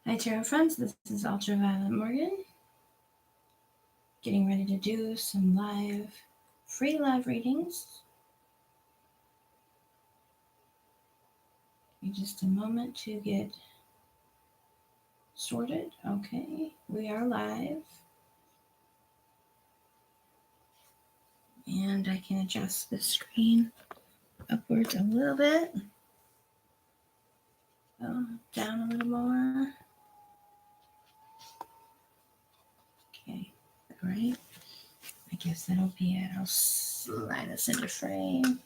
Hi Tarot friends, this is Ultraviolet Morgan, getting ready to do some free live readings. Give me just a moment to get sorted. Okay, we are live. And I can adjust the screen upwards a little bit. Down a little more. Okay, all right. I guess that'll be it. I'll slide this into frame.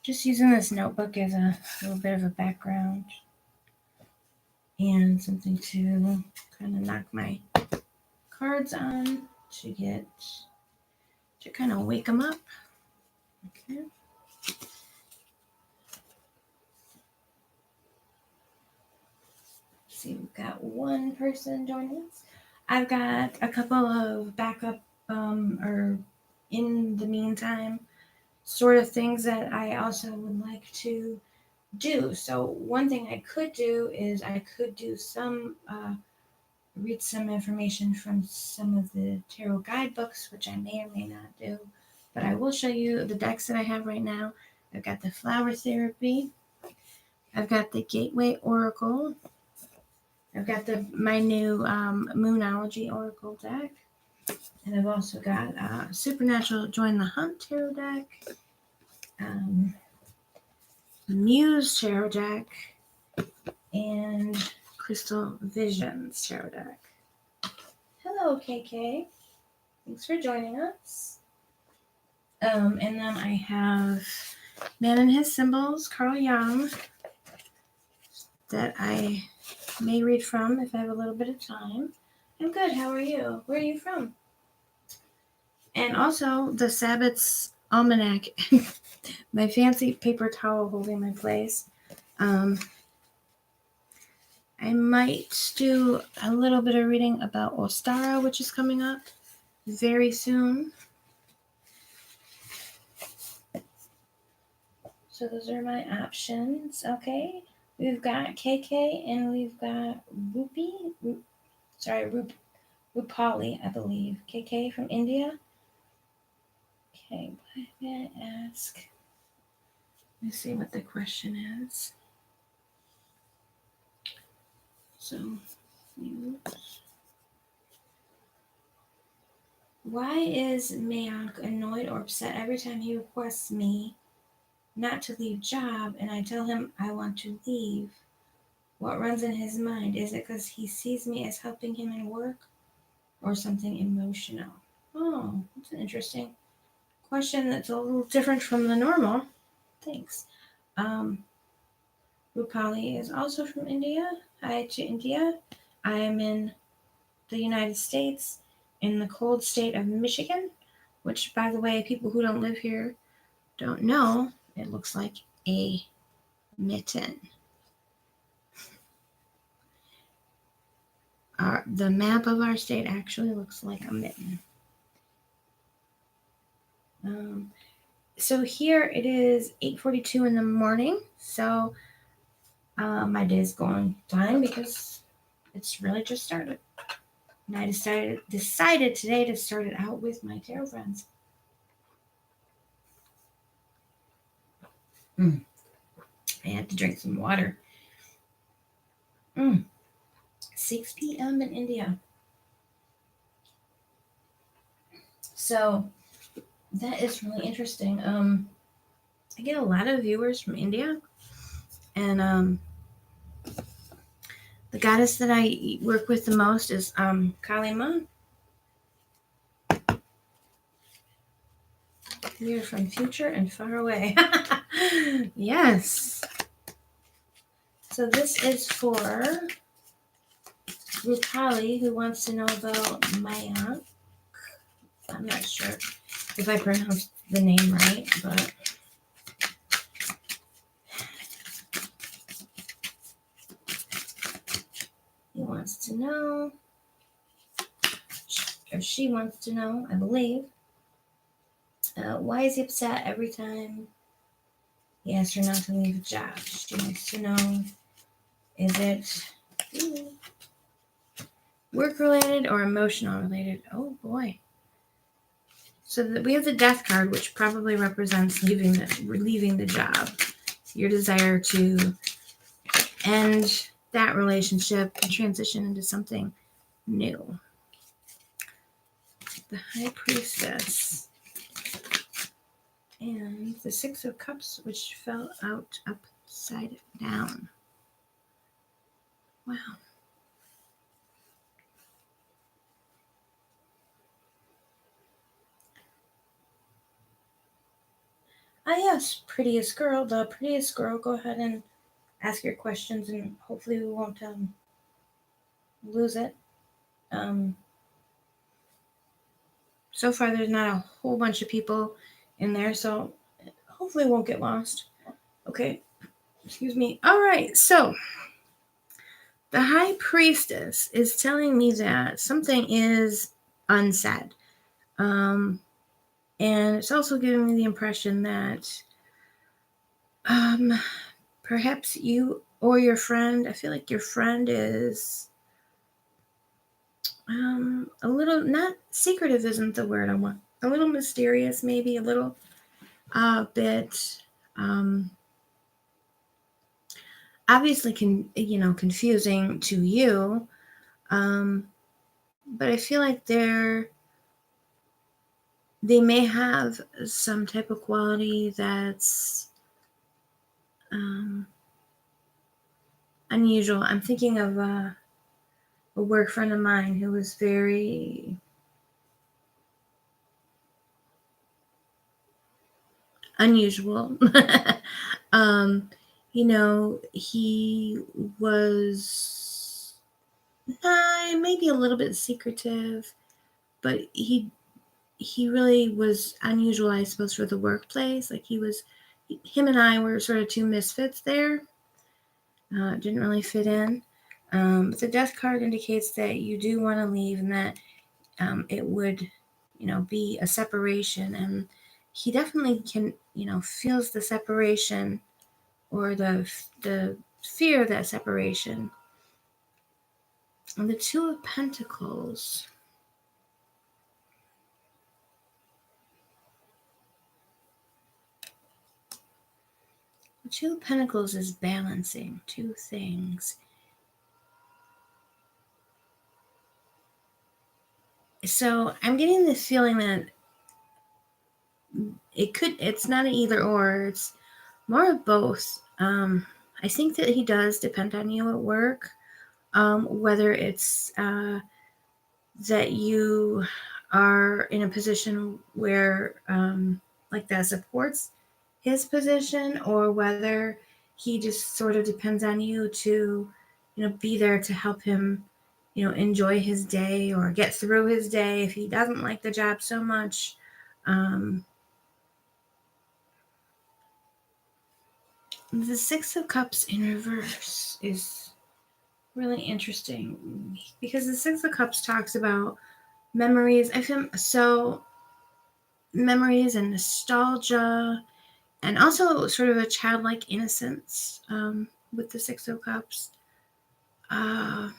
Just using this notebook as a little bit of a background and something to kind of knock my cards on to kind of wake them up. Okay. See, we've got one person joining us. I've got a couple of backup or in the meantime sort of things that I also would like to do. So one thing I could do is I could do some read some information from some of the tarot guidebooks, which I may or may not do, but I will show you the decks that I have right now. I've got the Flower Therapy, I've got the Gateway Oracle, I've got my new Moonology Oracle deck, and I've also got Supernatural Join the Hunt Tarot deck, Muse Tarot deck, and Crystal Visions Tarot deck. Hello, KK. Thanks for joining us. And then I have Man and His Symbols, Carl Jung, that I may read from if I have a little bit of time. I'm good. How are you? Where are you from? And also the Sabbats Almanac, my fancy paper towel holding my place. I might do a little bit of reading about Ostara, which is coming up very soon. So those are my options. Okay. We've got KK and we've got Rupali, I believe. KK from India. Okay, what may I ask? Let me see what the question is. So, why is Mayank annoyed or upset every time he requests me not to leave job and I tell him I want to leave? What runs in his mind? Is it because he sees me as helping him in work or something emotional? Oh, that's an interesting question that's a little different from the normal. Thanks. Rupali is also from India. Hi to India. I am in the United States, in the cold state of Michigan, which, by the way, people who don't live here don't know, it looks like a mitten. The map of our state actually looks like a mitten. So here it is 8:42 in the morning. So my day is going fine because it's really just started. And I decided today to start it out with my tarot friends. I had to drink some water. 6 p.m. in India. So that is really interesting. I get a lot of viewers from India, and the goddess that I work with the most is Kali Ma. We are from future and far away. Yes. So this is for Rupali, who wants to know about Mayank. I'm not sure if I pronounced the name right, but he wants to know, or she wants to know, I believe, why is he upset every time he asks her not to leave a job? She wants to know, is it Work related or emotional related? Oh boy. So we have the death card, which probably represents leaving the job. Your desire to end that relationship and transition into something new. The High Priestess. And the Six of Cups, which fell out upside down. Wow. Ah, yes, prettiest girl. The prettiest girl. Go ahead and ask your questions, and hopefully we won't lose it. So far, there's not a whole bunch of people in there, so hopefully it won't get lost. Okay, excuse me. All right, so the High Priestess is telling me that something is unsaid. And it's also giving me the impression that perhaps you or your friend, I feel like your friend is a little, not secretive isn't the word I want, a little mysterious, maybe a little bit obviously confusing to you, but I feel like they may have some type of quality that's unusual. I'm thinking of a work friend of mine who was very unusual. He was maybe a little bit secretive, but he really was unusual, I suppose, for the workplace. Like him and I were sort of two misfits there. Didn't really fit in. But the death card indicates that you do want to leave and that it would, be a separation. And he definitely can, feels the separation or the fear of that separation. And the Two of Pentacles. The Two of Pentacles is balancing two things. So I'm getting this feeling that it's not an either or, it's more of both. I think that he does depend on you at work, whether it's that you are in a position where like that supports his position, or whether he just sort of depends on you to, be there to help him, enjoy his day or get through his day if he doesn't like the job so much. The Six of Cups in reverse is really interesting because the Six of Cups talks about memories. I feel so memories and nostalgia, and also sort of a childlike innocence with the Six of Cups. I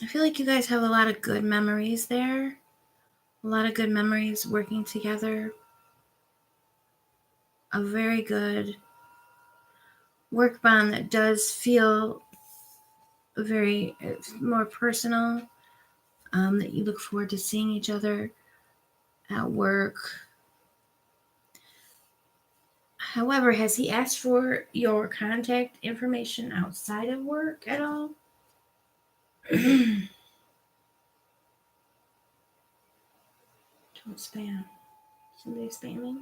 feel like you guys have a lot of good memories there. A lot of good memories working together. A very good work bond that does feel very more personal. That you look forward to seeing each other at work. However, has he asked for your contact information outside of work at all? Don't spam. Somebody spamming?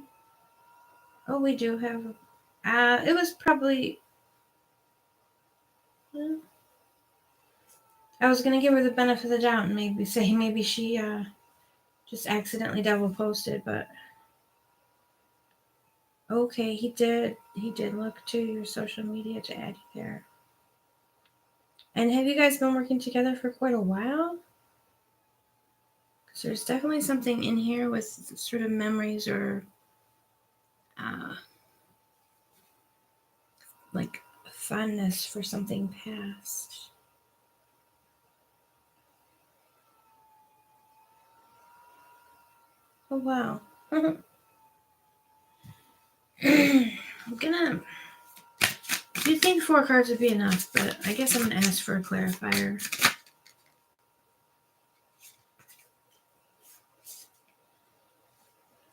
Oh, we do have. It was probably. I was gonna give her the benefit of the doubt and maybe say maybe she just accidentally double posted, but okay, he did look to your social media to add you there. And have you guys been working together for quite a while? Because there's definitely something in here with sort of memories or fondness for something past. Oh, wow. I'm gonna... You think 4 cards would be enough, but I guess I'm gonna ask for a clarifier.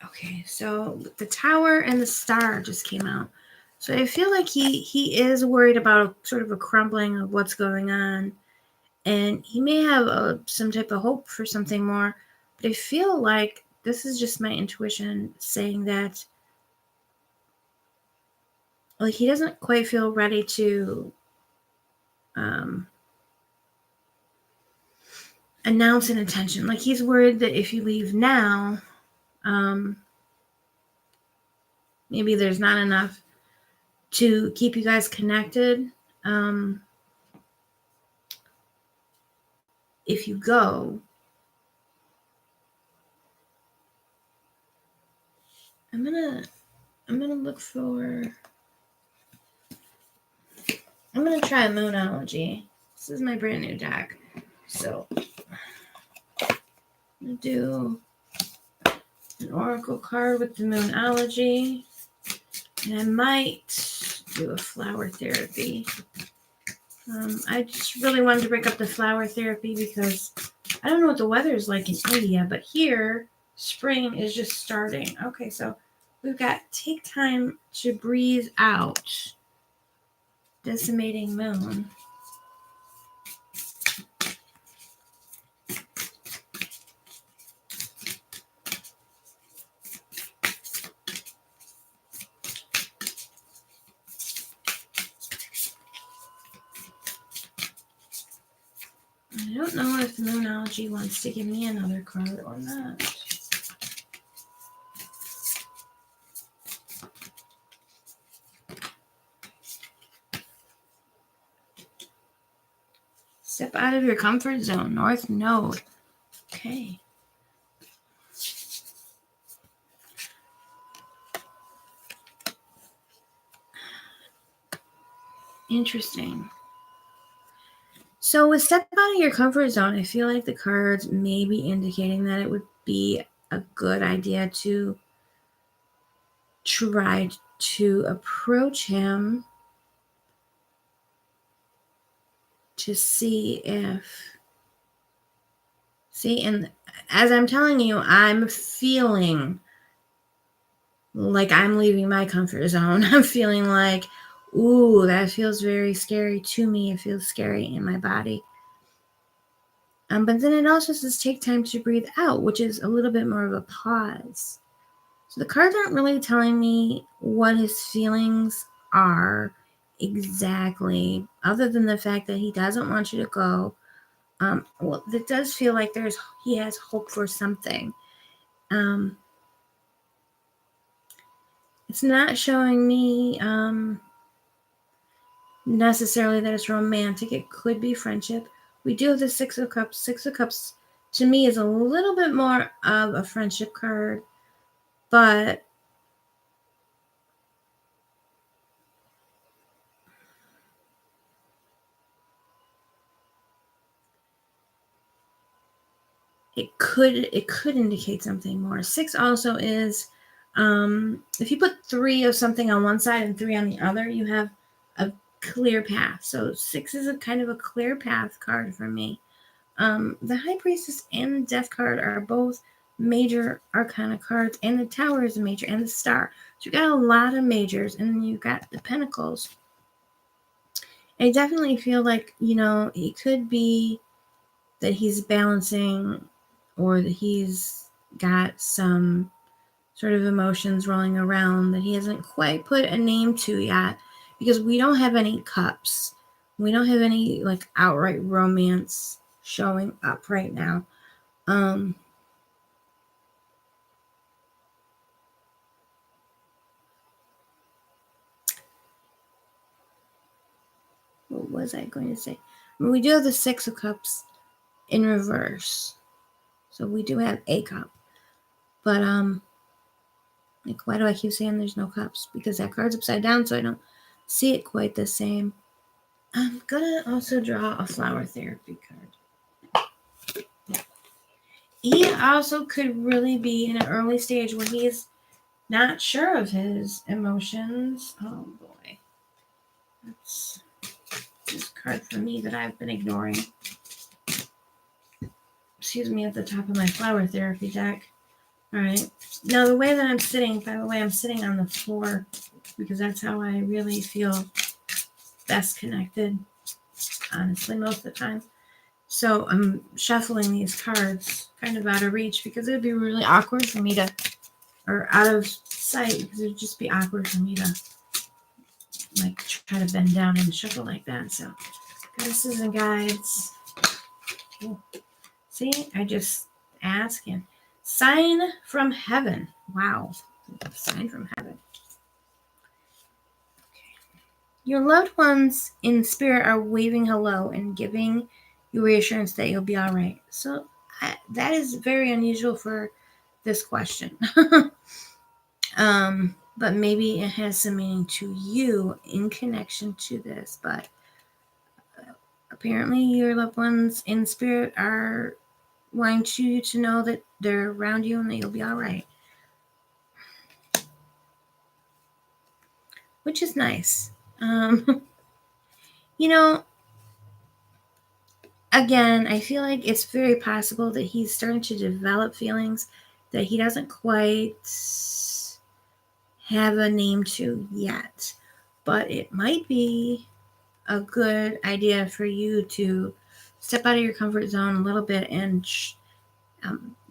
Okay, so the Tower and the Star just came out. So I feel like he is worried about sort of a crumbling of what's going on. And he may have some type of hope for something more. But I feel like this is just my intuition saying that like he doesn't quite feel ready to announce an intention. Like he's worried that if you leave now, maybe there's not enough to keep you guys connected. If you go, I'm gonna look for... I'm gonna try Moonology. This is my brand new deck. So I'm gonna do an Oracle card with the Moonology. And I might do a flower therapy. I just really wanted to break up the flower therapy because I don't know what the weather is like in India, but here spring is just starting. Okay, so we've got take time to breathe out. Decimating moon. I don't know if Moonology wants to give me another card or not. Step out of your comfort zone. North Node. Okay. Interesting. So with step out of your comfort zone, I feel like the cards may be indicating that it would be a good idea to try to approach him to see if... See, and as I'm telling you, I'm feeling like I'm leaving my comfort zone. I'm feeling like, ooh, that feels very scary to me. It feels scary in my body. But then it also says take time to breathe out, which is a little bit more of a pause. So the cards aren't really telling me what his feelings are exactly, other than the fact that he doesn't want you to go. Well, it does feel like he has hope for something. It's not showing me necessarily that it's romantic. It could be friendship. We do have the Six of Cups. Six of Cups to me is a little bit more of a friendship card, but it could indicate something more. 6 also is if you put 3 of something on one side and 3 on the other, you have a clear path. So 6 is a kind of a clear path card for me. The High Priestess and the Death card are both major arcana cards, and the Tower is a major, and the Star. So you got a lot of majors, and then you got the Pentacles. I definitely feel like, it could be that he's balancing, or that he's got some sort of emotions rolling around that he hasn't quite put a name to yet, because we don't have any cups. We don't have any like outright romance showing up right now. What was I going to say? We do have the 6 of Cups in reverse. So we do have a cup. But like, why do I keep saying there's no cups? Because that card's upside down, so I don't see it quite the same. I'm gonna also draw a flower therapy card. He also could really be in an early stage where he's not sure of his emotions. Oh boy. That's this card for me that I've been ignoring. Excuse me, at the top of my flower therapy deck. Alright. Now the way that I'm sitting, by the way, I'm sitting on the floor because that's how I really feel best connected, honestly, most of the time. So I'm shuffling these cards kind of out of reach because it would be really awkward for me to, or out of sight because it would just be awkward for me to like try to bend down and shuffle like that. So goddesses and guides. Ooh. See, I just ask and sign from heaven. Wow. Sign from heaven. Your loved ones in spirit are waving hello and giving you reassurance that you'll be all right. So that is very unusual for this question. But maybe it has some meaning to you in connection to this. But apparently your loved ones in spirit are wanting you to know that they're around you and that you'll be all right. Which is nice. You know, again, I feel like it's very possible that he's starting to develop feelings that he doesn't quite have a name to yet. But it might be a good idea for you to step out of your comfort zone a little bit and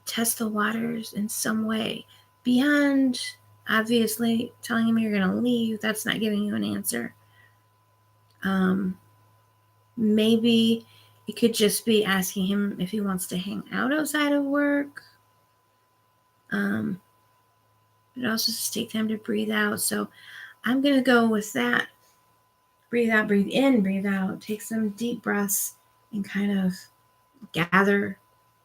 test the waters in some way. Beyond, obviously, telling him you're going to leave, that's not giving you an answer. Maybe it could just be asking him if he wants to hang out outside of work. It also just take time to breathe out. So I'm going to go with that. Breathe out, breathe in, breathe out. Take some deep breaths and kind of gather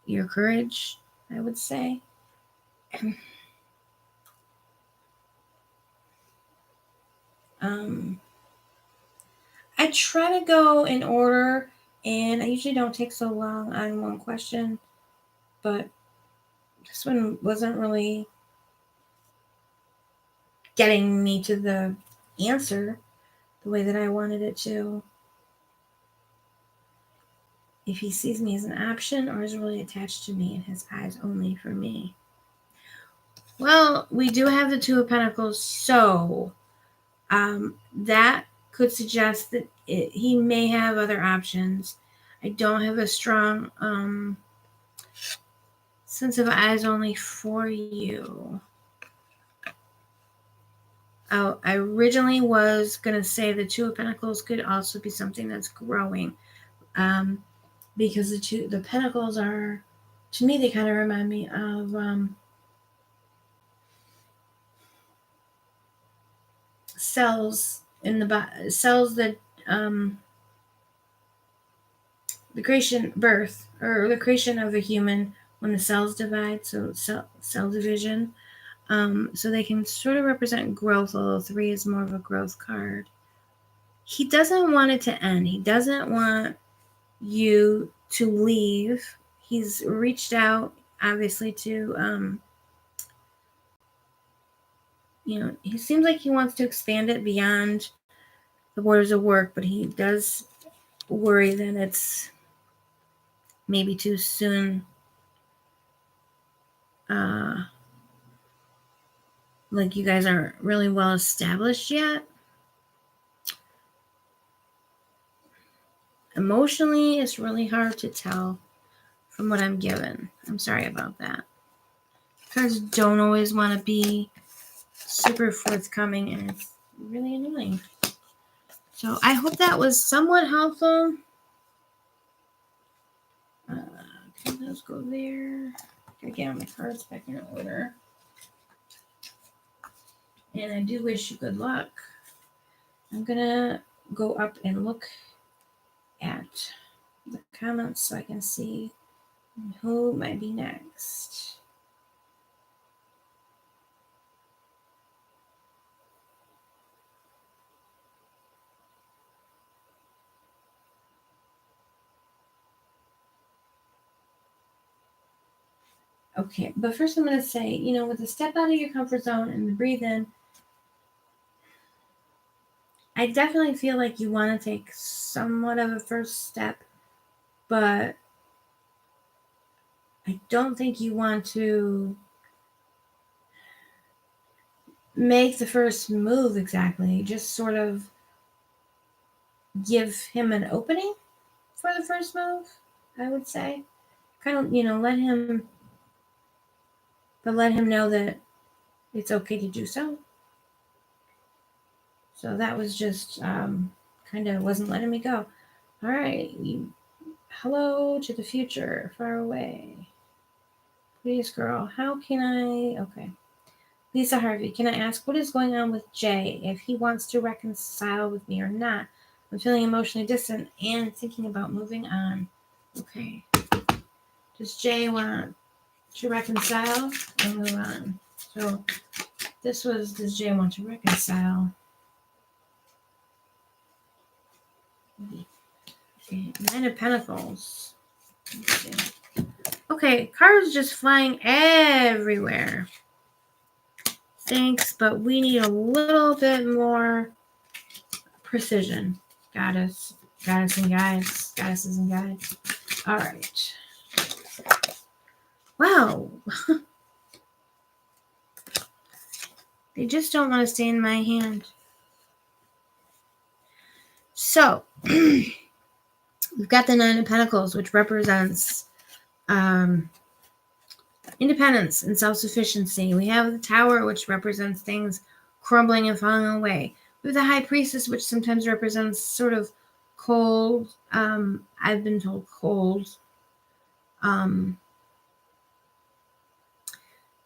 your courage, I would say. I try to go in order, and I usually don't take so long on one question, but this one wasn't really getting me to the answer the way that I wanted it to. If he sees me as an option or is really attached to me and has eyes only for me. Well, we do have the Two of Pentacles, so that could suggest that he may have other options. I don't have a strong sense of eyes only for you. Oh, I originally was going to say the Two of Pentacles could also be something that's growing. Because the Pentacles are, to me, they kind of remind me of cells in the cells that the creation birth or the creation of a human when the cells divide, so cell division. So they can sort of represent growth, although 3 is more of a growth card. He doesn't want it to end. He doesn't want you to leave. He's reached out, obviously, to he seems like he wants to expand it beyond the borders of work, but he does worry that it's maybe too soon. Like you guys aren't really well established yet. Emotionally, it's really hard to tell from what I'm given. I'm sorry about that. Cards don't always want to be super forthcoming, and it's really annoying. So I hope that was somewhat helpful. Okay, let's go there. Gotta get all my cards back in order. And I do wish you good luck. I'm gonna go up and look at the comments so I can see who might be next. Okay, but first I'm going to say, with the step out of your comfort zone and the breathe in, I definitely feel like you want to take somewhat of a first step, but I don't think you want to make the first move exactly. Just sort of give him an opening for the first move, I would say. Kind of, let him know that it's okay to do so. So that was just kind of wasn't letting me go. All right. Hello to the future, far away. Please, girl, how can I? Okay. Lisa Harvey, can I ask what is going on with Jay? If he wants to reconcile with me or not? I'm feeling emotionally distant and thinking about moving on. Okay. Does Jay want to reconcile or move on? So does Jay want to reconcile? Okay, Nine of Pentacles. Let's see. Okay, cards just flying everywhere. Thanks, but we need a little bit more precision. Goddesses and guides. All right. Wow. They just don't want to stay in my hand. So, we've got the Nine of Pentacles, which represents independence and self-sufficiency. We have the Tower, which represents things crumbling and falling away. We have the High Priestess, which sometimes represents sort of cold. I've been told cold.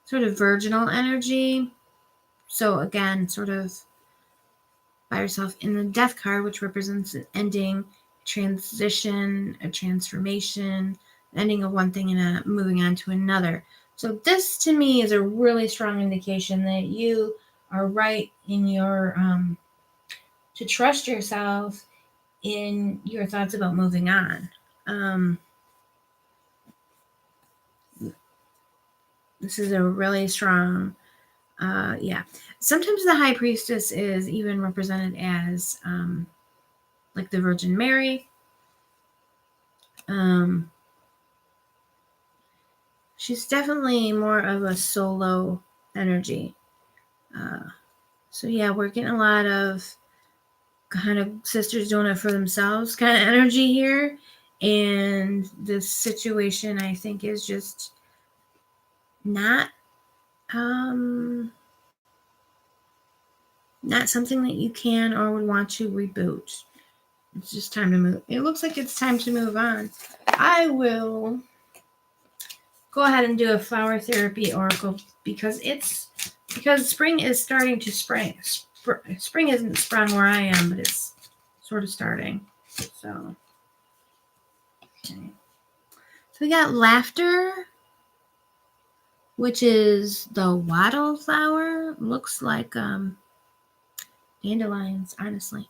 Sort of virginal energy. So again, sort of by yourself. In the Death card, which represents an ending, transition, a transformation, ending of one thing and moving on to another. So this to me is a really strong indication that you are right in your to trust yourself in your thoughts about moving on. This is a really strong yeah. Sometimes the High Priestess is even represented as like the Virgin Mary. She's definitely more of a solo energy. So yeah, we're getting a lot of kind of sisters doing it for themselves kind of energy here. And this situation, I think, is just not something that you can or would want to reboot. It's just time to move. It looks like it's time to move on. I will go ahead and do a flower therapy oracle because spring is starting to spring. Spring isn't sprung where I am, but it's sort of starting. So, okay. So we got laughter, which is the wattle flower. Looks like dandelions, honestly.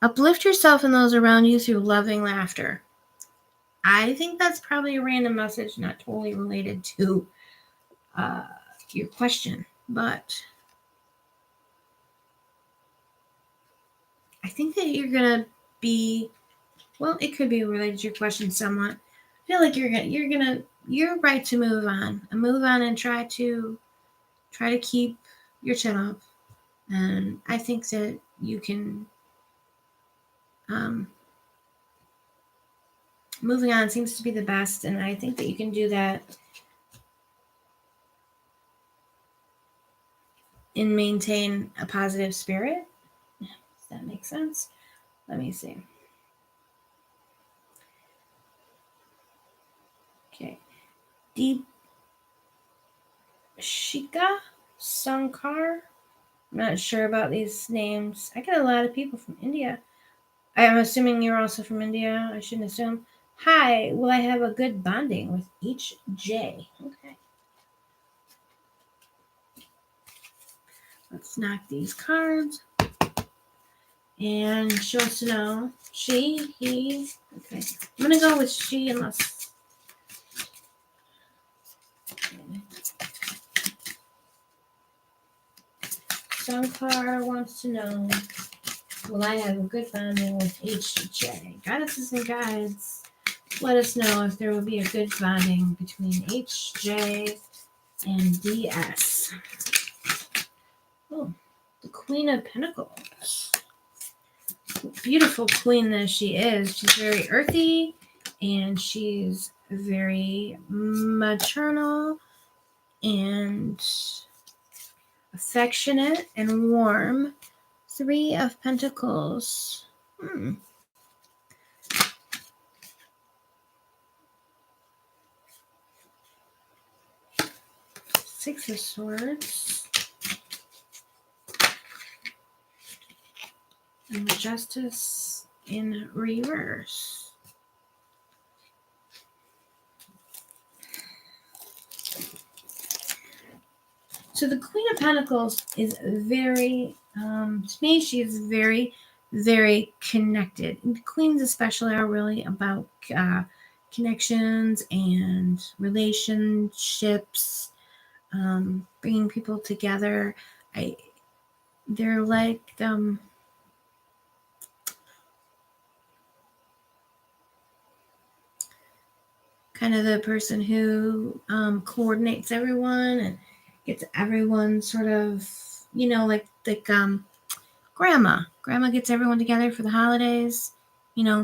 Uplift yourself and those around you through loving laughter. I think that's probably a random message, not totally related to your question, but I think that you're gonna be, well, it could be related to your question somewhat. I feel like you're right to move on and try to keep your chin up, and I think that you can. Moving on seems to be the best, and I think that you can do that and maintain a positive spirit. Does that make sense? Let me see. Okay. Deep Shika Sankar. I'm not sure about these names. I get a lot of people from India. I'm assuming you're also from India. I shouldn't assume. Hi, will I have a good bonding with each J? Okay. Let's knock these cards. And she wants to know, she, he. Okay. I'm going to go with she unless. Sankar wants to know, will I have a good bonding with HJ? Goddesses and guides, let us know if there will be a good bonding between HJ and DS. Oh, the Queen of Pentacles. Beautiful queen that she is. She's very earthy and she's very maternal and affectionate and warm. 3 of Pentacles. Six of Swords. And the Justice in reverse. So the Queen of Pentacles is very, to me, she is very, very connected. And queens especially are really about connections and relationships, bringing people together. They're like kind of the person who coordinates everyone and gets everyone sort of, like grandma. Grandma gets everyone together for the holidays,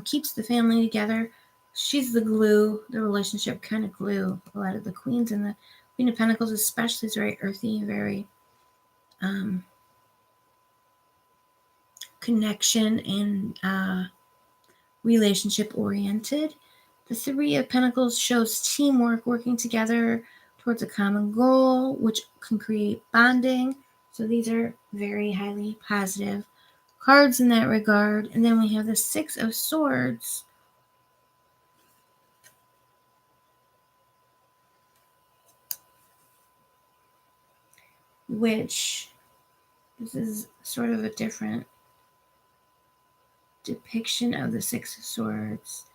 keeps the family together. She's the glue, the relationship kind of glue. A lot of the queens and the Queen of Pentacles especially is very earthy, very connection and relationship oriented. The 3 of Pentacles shows teamwork, working together towards a common goal, which can create bonding. So these are very highly positive cards in that regard. And then we have the 6 of Swords, which this is sort of a different depiction of the 6 of Swords.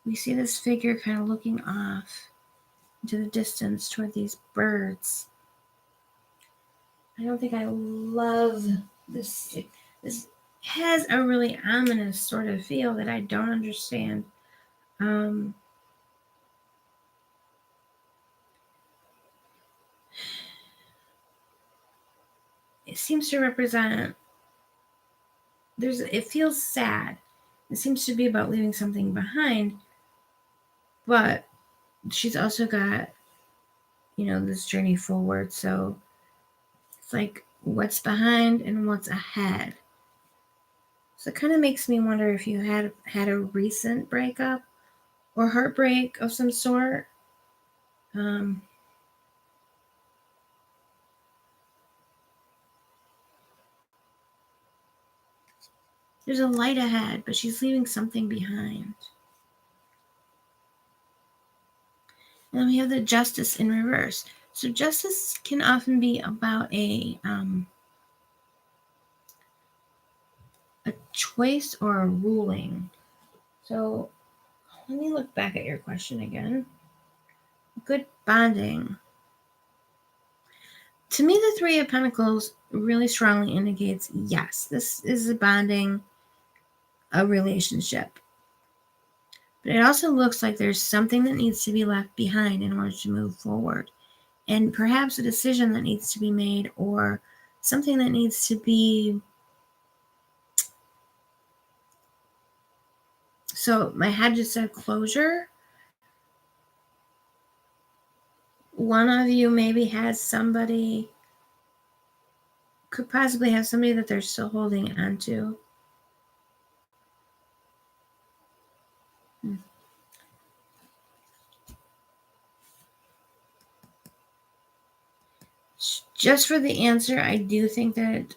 We see this figure kind of looking off into the distance toward these birds. I don't think I love this. This has a really ominous sort of feel that I don't understand. It seems to represent, it feels sad. It seems to be about leaving something behind, but she's also got, this journey forward. So it's like what's behind and what's ahead. So it kind of makes me wonder if you had a recent breakup or heartbreak of some sort. There's a light ahead, but she's leaving something behind. And then we have the Justice in reverse. So justice can often be about a choice or a ruling. So let me look back at your question again. Good bonding. To me, the 3 of Pentacles really strongly indicates, yes, this is a bonding, a relationship. But it also looks like there's something that needs to be left behind in order to move forward. And perhaps a decision that needs to be made or something that needs to be... So my head just said closure. One of you maybe has somebody, could possibly have somebody that they're still holding on to. Just for the answer, I do think that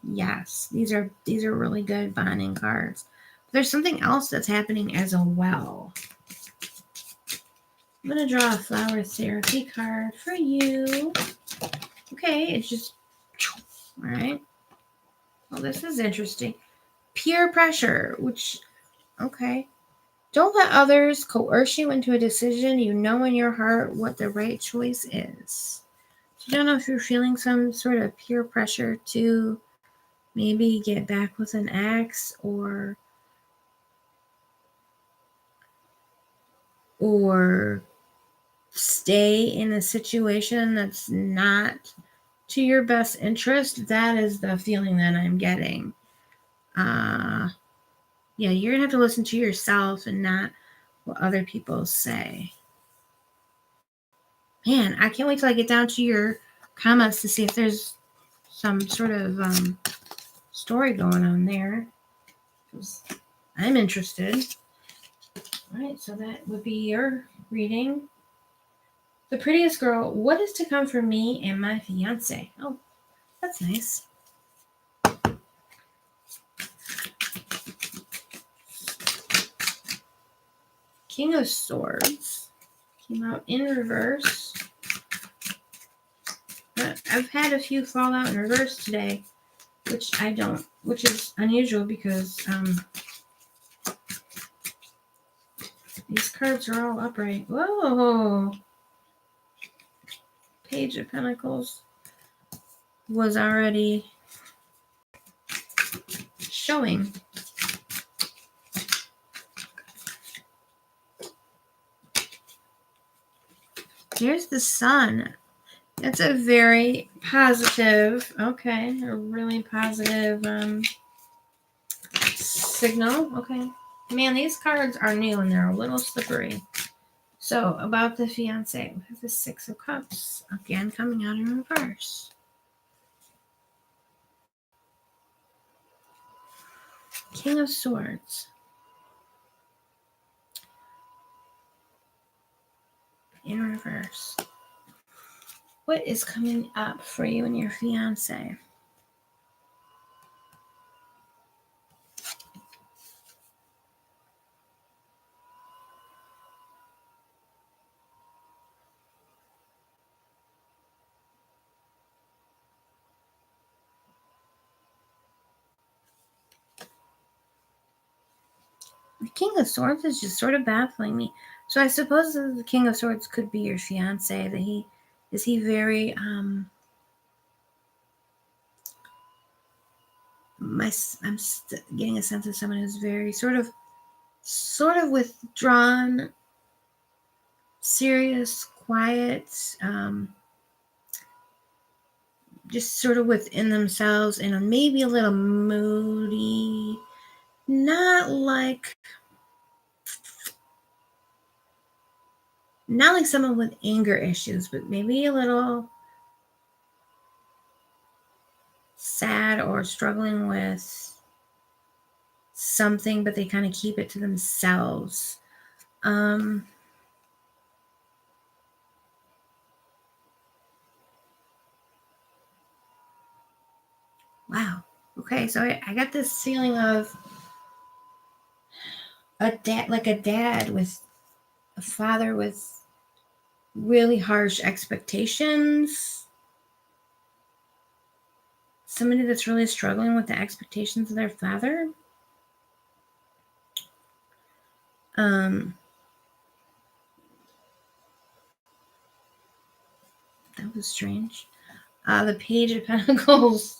yes, these are really good bonding cards. But there's something else that's happening as well. I'm gonna draw a flower therapy card for you. Okay, it's just all right. Well, this is interesting. Peer pressure, which okay. Don't let others coerce you into a decision. You know in your heart what the right choice is. I don't know if you're feeling some sort of peer pressure to maybe get back with an ex or stay in a situation that's not to your best interest. That is the feeling that I'm getting. Yeah, you're gonna have to listen to yourself and not what other people say. Man, I can't wait till I get down to your comments to see if there's some sort of story going on there. I'm interested. All right, so that would be your reading. The prettiest girl, what is to come for me and my fiance? Oh, that's nice. King of Swords came out in reverse. I've had a few fall out in reverse today, which is unusual because these cards are all upright. Whoa! Page of Pentacles was already showing. There's the Sun. That's a very positive, okay, a really positive signal. Okay. Man, these cards are new and they're a little slippery. So, about the fiancé, we have the Six of Cups, again coming out in reverse. King of Swords. In reverse. What is coming up for you and your fiancé? The King of Swords is just sort of baffling me. So I suppose that the King of Swords could be your fiance. That he very I'm getting a sense of someone who's very sort of withdrawn, serious, quiet, just sort of within themselves, and maybe a little moody. Not like someone with anger issues, but maybe a little sad or struggling with something, but they kind of keep it to themselves. Wow. Okay, so I got this feeling of a dad with a father with really harsh expectations. Somebody that's really struggling with the expectations of their father. That was strange. The Page of Pentacles.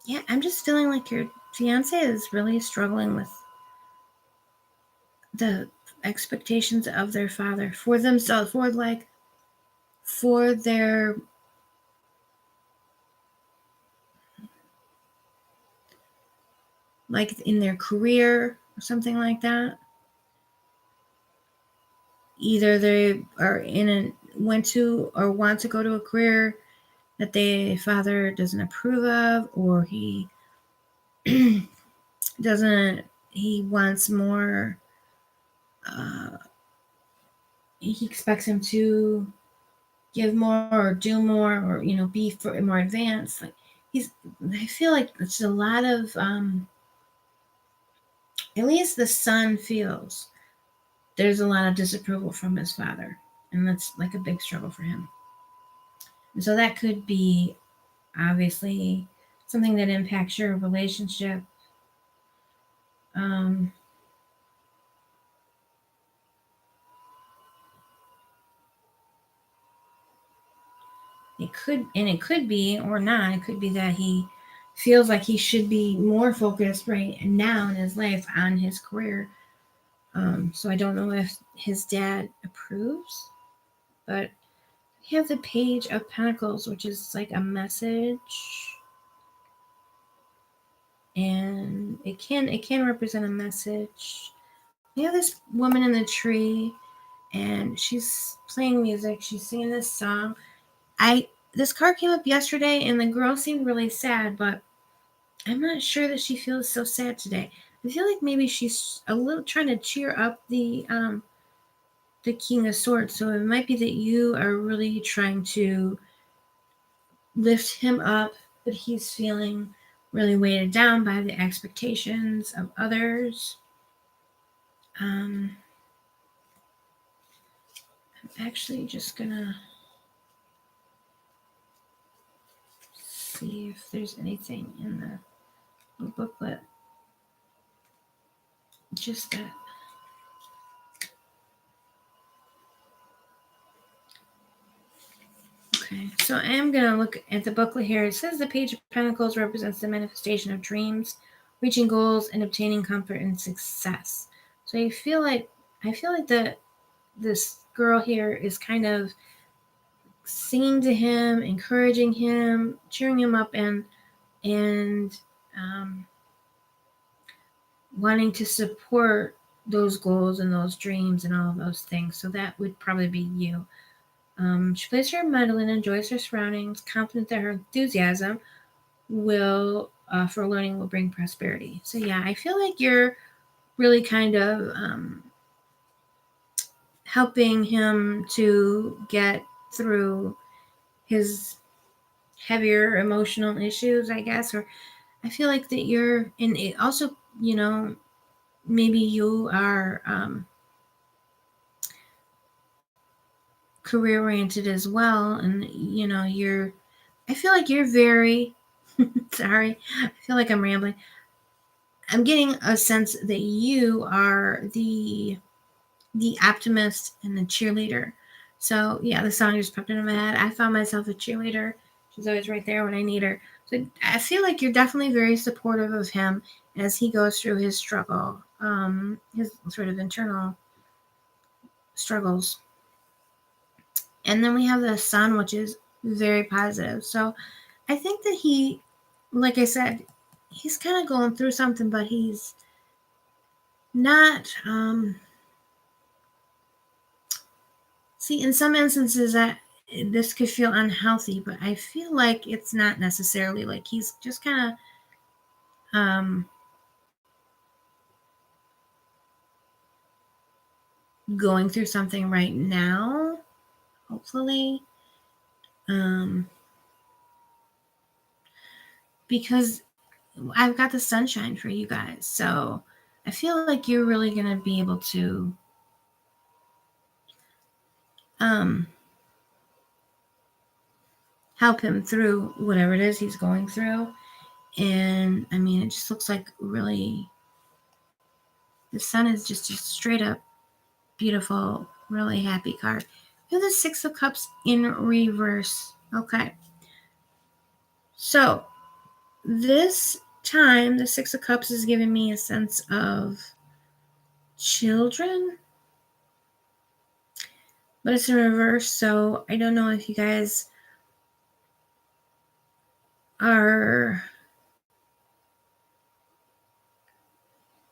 Yeah, I'm just feeling like your fiance is really struggling with the expectations of their father for themselves, for their like in their career or something like that. Either they are went to or want to go to a career that their father doesn't approve of, or he he wants more, he expects him to give more or do more, or be more advanced. Like I feel like it's a lot of at least the son feels there's a lot of disapproval from his father, and that's like a big struggle for him. And so that could be obviously something that impacts your relationship. It could be or not. It could be that he feels like he should be more focused right now in his life on his career. So I don't know if his dad approves, but we have the Page of Pentacles, which is like a message, and it can represent a message. We have this woman in the tree, and she's playing music. She's singing this song. This card came up yesterday, and the girl seemed really sad, but I'm not sure that she feels so sad today. I feel like maybe she's a little trying to cheer up the King of Swords. So it might be that you are really trying to lift him up, but he's feeling really weighted down by the expectations of others. I'm actually just gonna see if there's anything in the booklet. Just that. Okay, so I am going to look at the booklet here. It says the Page of Pentacles represents the manifestation of dreams, reaching goals, and obtaining comfort and success. So I feel like this girl here is kind of singing to him, encouraging him, cheering him up, and wanting to support those goals and those dreams and all of those things. So that would probably be you. She plays her mandolin, enjoys her surroundings, confident that her enthusiasm will for learning will bring prosperity. So yeah, I feel like you're really kind of helping him to get through his heavier emotional issues, I guess. Or I feel like that you're, and it also, maybe you are career oriented as well, and I feel like you're very sorry, I feel like I'm rambling. I'm getting a sense that you are the optimist and the cheerleader. So yeah, the song just popped into my head. I found myself a cheerleader. She's always right there when I need her. So I feel like you're definitely very supportive of him as he goes through his struggle, his sort of internal struggles. And then we have the Sun, which is very positive. So I think that he, like I said, he's kind of going through something, but he's not. See, in some instances, that this could feel unhealthy, but I feel like it's not necessarily. Like he's just kind of going through something right now, hopefully. Because I've got the sunshine for you guys. So I feel like you're really going to be able to help him through whatever it is he's going through. And I mean, it just looks like really, the Sun is just a straight up beautiful, really happy card. We have the Six of Cups in reverse. Okay. So this time, the Six of Cups is giving me a sense of children, but it's in reverse. So I don't know if you guys are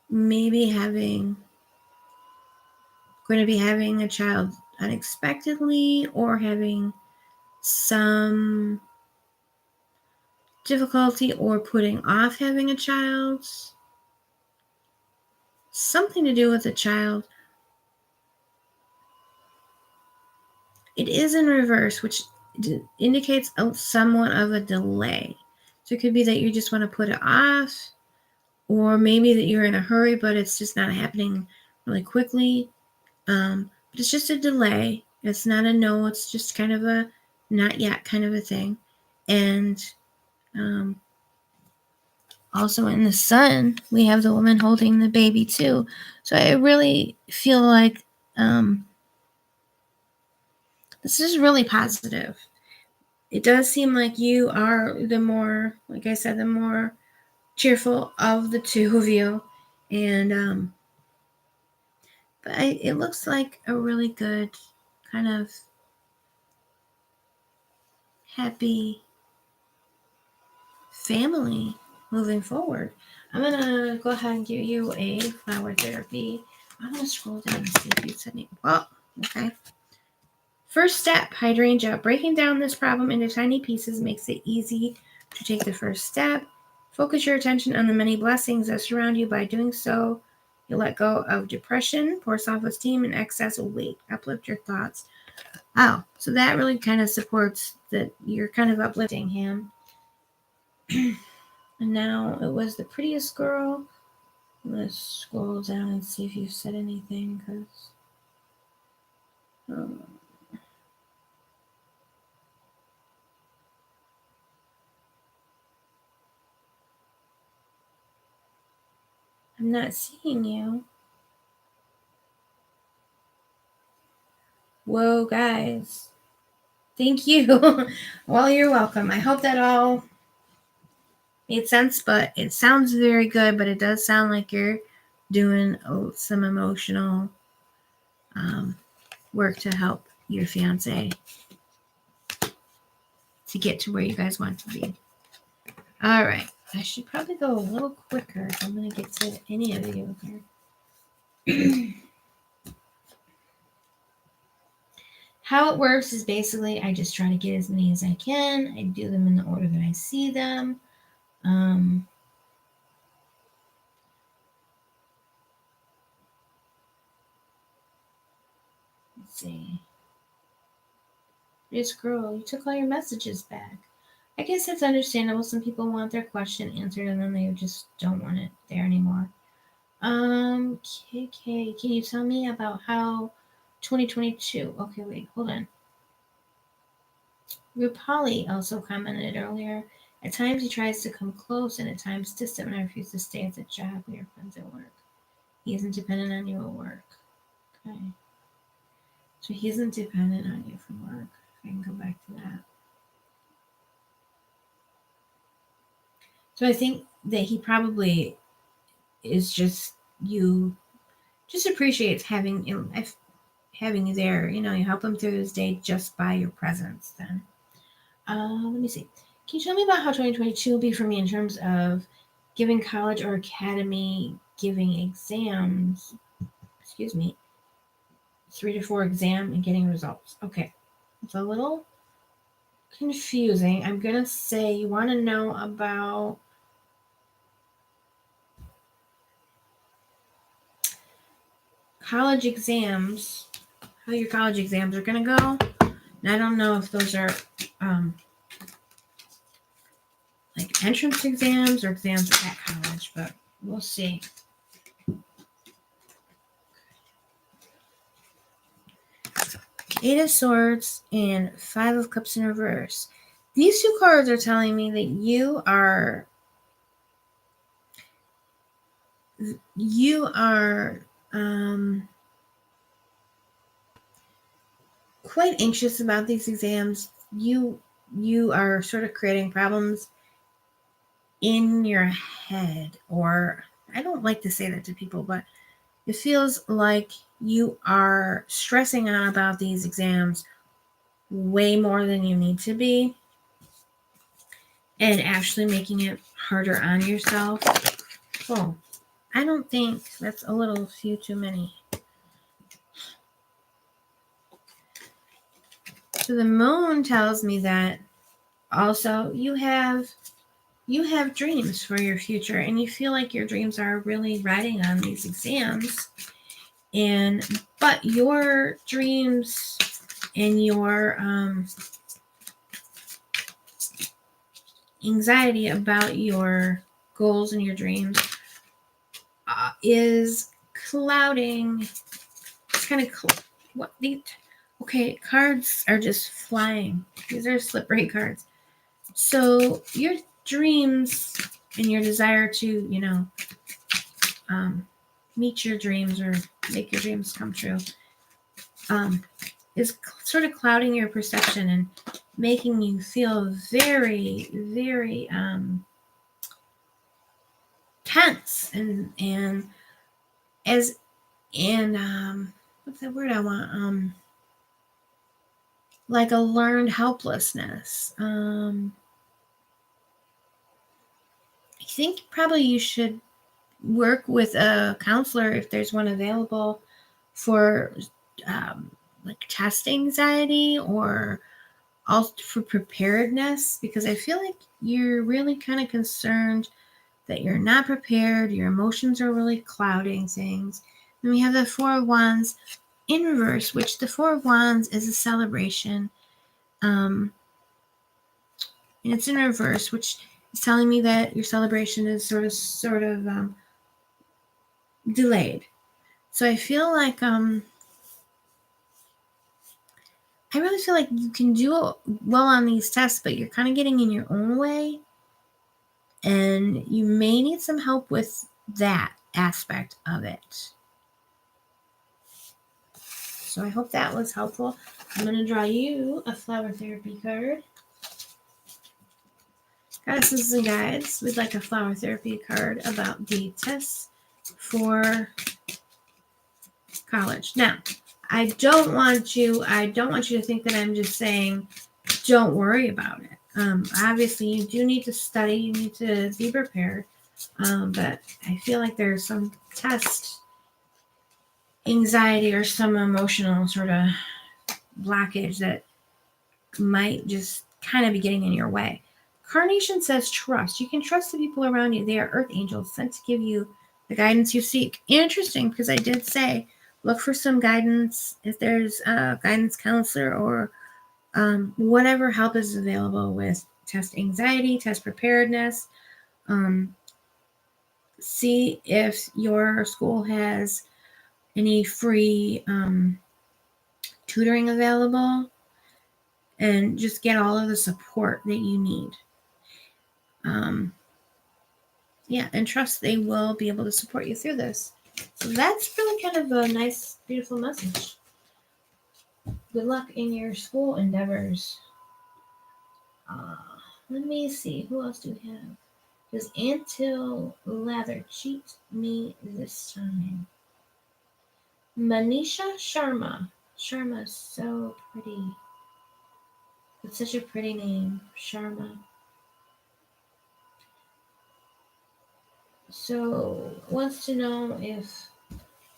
maybe going to be having a child unexpectedly, or having some difficulty or putting off having a child. Something to do with a child. It is in reverse, which indicates somewhat of a delay. So it could be that you just want to put it off, or maybe that you're in a hurry, but it's just not happening really quickly. But it's just a delay. It's not a no. It's just kind of a not yet kind of a thing. And Also in the sun, we have the woman holding the baby too. So I really feel like this is really positive. It does seem like you are the more, like I said, the more cheerful of the two of you. And but it looks like a really good kind of happy family moving forward. I'm gonna go ahead and give you a flower therapy. I'm gonna scroll down and see if you said anything. Well, okay. First step, hydrangea. Breaking down this problem into tiny pieces makes it easy to take the first step. Focus your attention on the many blessings that surround you. By doing so, you'll let go of depression, poor self-esteem, and excess weight. Uplift your thoughts. Oh, so that really kind of supports that you're kind of uplifting him. And now it was the prettiest girl. Let's scroll down and see if you said anything, because I'm not seeing you. Whoa, guys. Thank you. Well, you're welcome. I hope that all made sense, but it sounds very good, but it does sound like you're doing some emotional work to help your fiance to get to where you guys want to be. All right. I should probably go a little quicker if I'm going to get to any of you here. How it works is basically I just try to get as many as I can. I do them in the order that I see them. Let's see. This girl, you took all your messages back. I guess it's understandable. Some people want their question answered and then they just don't want it there anymore. KK, can you tell me about how 2022? Okay, wait, hold on. Rupali also commented earlier. At times he tries to come close and at times distant when I refuse to stay at the job. We are friends at work. He isn't dependent on you at work. Okay. So he isn't dependent on you for work. I can go back to that. So I think that he probably is just appreciates having you there. You know, you help him through his day just by your presence. Then, let me see. Can you tell me about how 2022 will be for me in terms of giving college or academy giving exams? Excuse me. 3 to 4 exam and getting results. Okay, it's a little confusing. I'm gonna say you want to know about college exams, how your college exams are gonna go. And I don't know if those are like entrance exams or exams at college, but we'll see. Eight of Swords and 5 of Cups in reverse. These two cards are telling me that you are quite anxious about these exams. You are sort of creating problems in your head, or I don't like to say that to people, but it feels like you are stressing out about these exams way more than you need to be and actually making it harder on yourself. Oh, I don't think that's a little few too many. So the moon tells me that also you have dreams for your future and you feel like your dreams are really riding on these exams, but your dreams and your anxiety about your goals and your dreams is clouding. It's kind of what the okay, cards are just flying. These are slippery cards. So your dreams and your desire to, meet your dreams or make your dreams come true, is sort of clouding your perception and making you feel very, very tense and as and what's the word I want? Like a learned helplessness. I think probably you should work with a counselor if there's one available for like test anxiety or also for preparedness, because I feel like you're really kind of concerned that you're not prepared, your emotions are really clouding things. Then we have the Four of Wands in reverse, which the Four of Wands is a celebration. And it's in reverse, which is telling me that your celebration is sort of delayed. So I feel like I really feel like you can do well on these tests, but you're kind of getting in your own way. And you may need some help with that aspect of it. So I hope that was helpful. I'm going to draw you a flower therapy card. Goddesses and guides, we'd like a flower therapy card about the tests for college. Now, I don't want you to think that I'm just saying don't worry about it. Obviously, you do need to study. You need to be prepared. But I feel like there's some test anxiety or some emotional sort of blockage that might just kind of be getting in your way. Carnation says trust. You can trust the people around you. They are earth angels sent to give you the guidance you seek. Interesting, because I did say look for some guidance if there's a guidance counselor or whatever help is available with test anxiety, test preparedness. See if your school has any free tutoring available, and just get all of the support that you need. And trust they will be able to support you through this. So that's really kind of a nice, beautiful message. Good luck in your school endeavors. Let me see. Who else do we have? Does Antil Lather cheat me this time? Manisha Sharma. Sharma is so pretty. It's such a pretty name, Sharma. So, wants to know if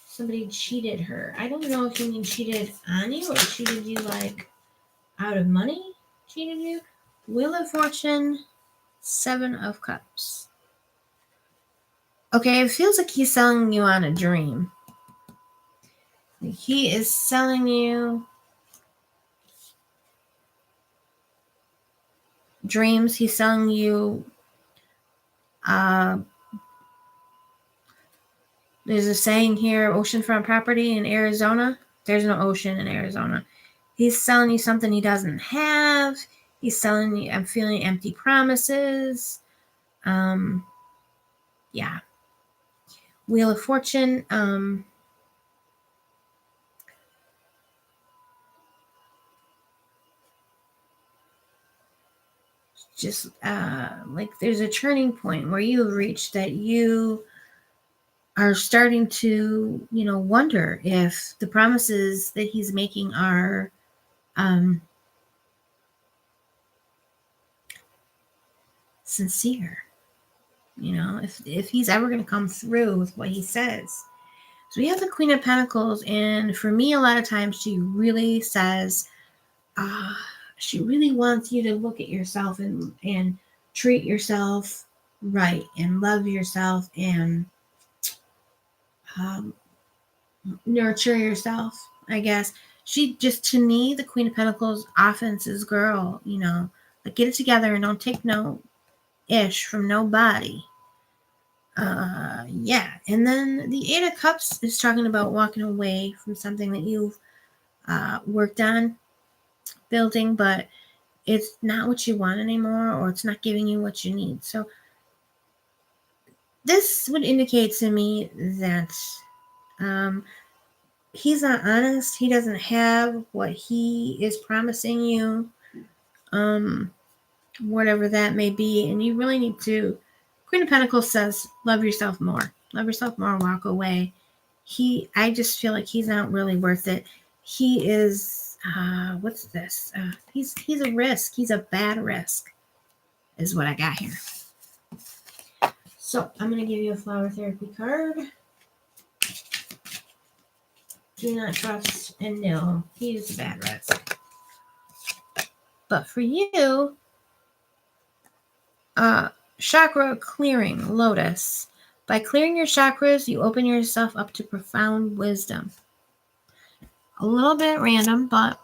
somebody cheated her. I don't know if you mean cheated on you or cheated you like out of money. Cheated you. Wheel of Fortune, Seven of Cups. Okay, it feels like he's selling you on a dream. He is selling you dreams. He's selling you there's a saying here, oceanfront property in Arizona. There's no ocean in Arizona. He's selling you something he doesn't have. He's selling you, I'm feeling empty promises. Yeah. Wheel of Fortune. Just like there's a turning point where you've reached that you are starting to, wonder if the promises that he's making are sincere. If he's ever going to come through with what he says. So we have the Queen of Pentacles, and for me, a lot of times she really says, she really wants you to look at yourself and treat yourself right and love yourself and nurture yourself, I guess. She just, to me, the Queen of Pentacles often says, girl, like get it together and don't take no ish from nobody. And then the Eight of Cups is talking about walking away from something that you've worked on building, but it's not what you want anymore, or it's not giving you what you need. So this would indicate to me that he's not honest. He doesn't have what he is promising you, whatever that may be. And you really need to. Queen of Pentacles says, love yourself more. Love yourself more, walk away. I just feel like he's not really worth it. He is, what's this? He's a risk. He's a bad risk, is what I got here. So I'm going to give you a flower therapy card. Do not trust and no, he is a bad risk. But for you, chakra clearing, Lotus. By clearing your chakras, you open yourself up to profound wisdom. A little bit random, but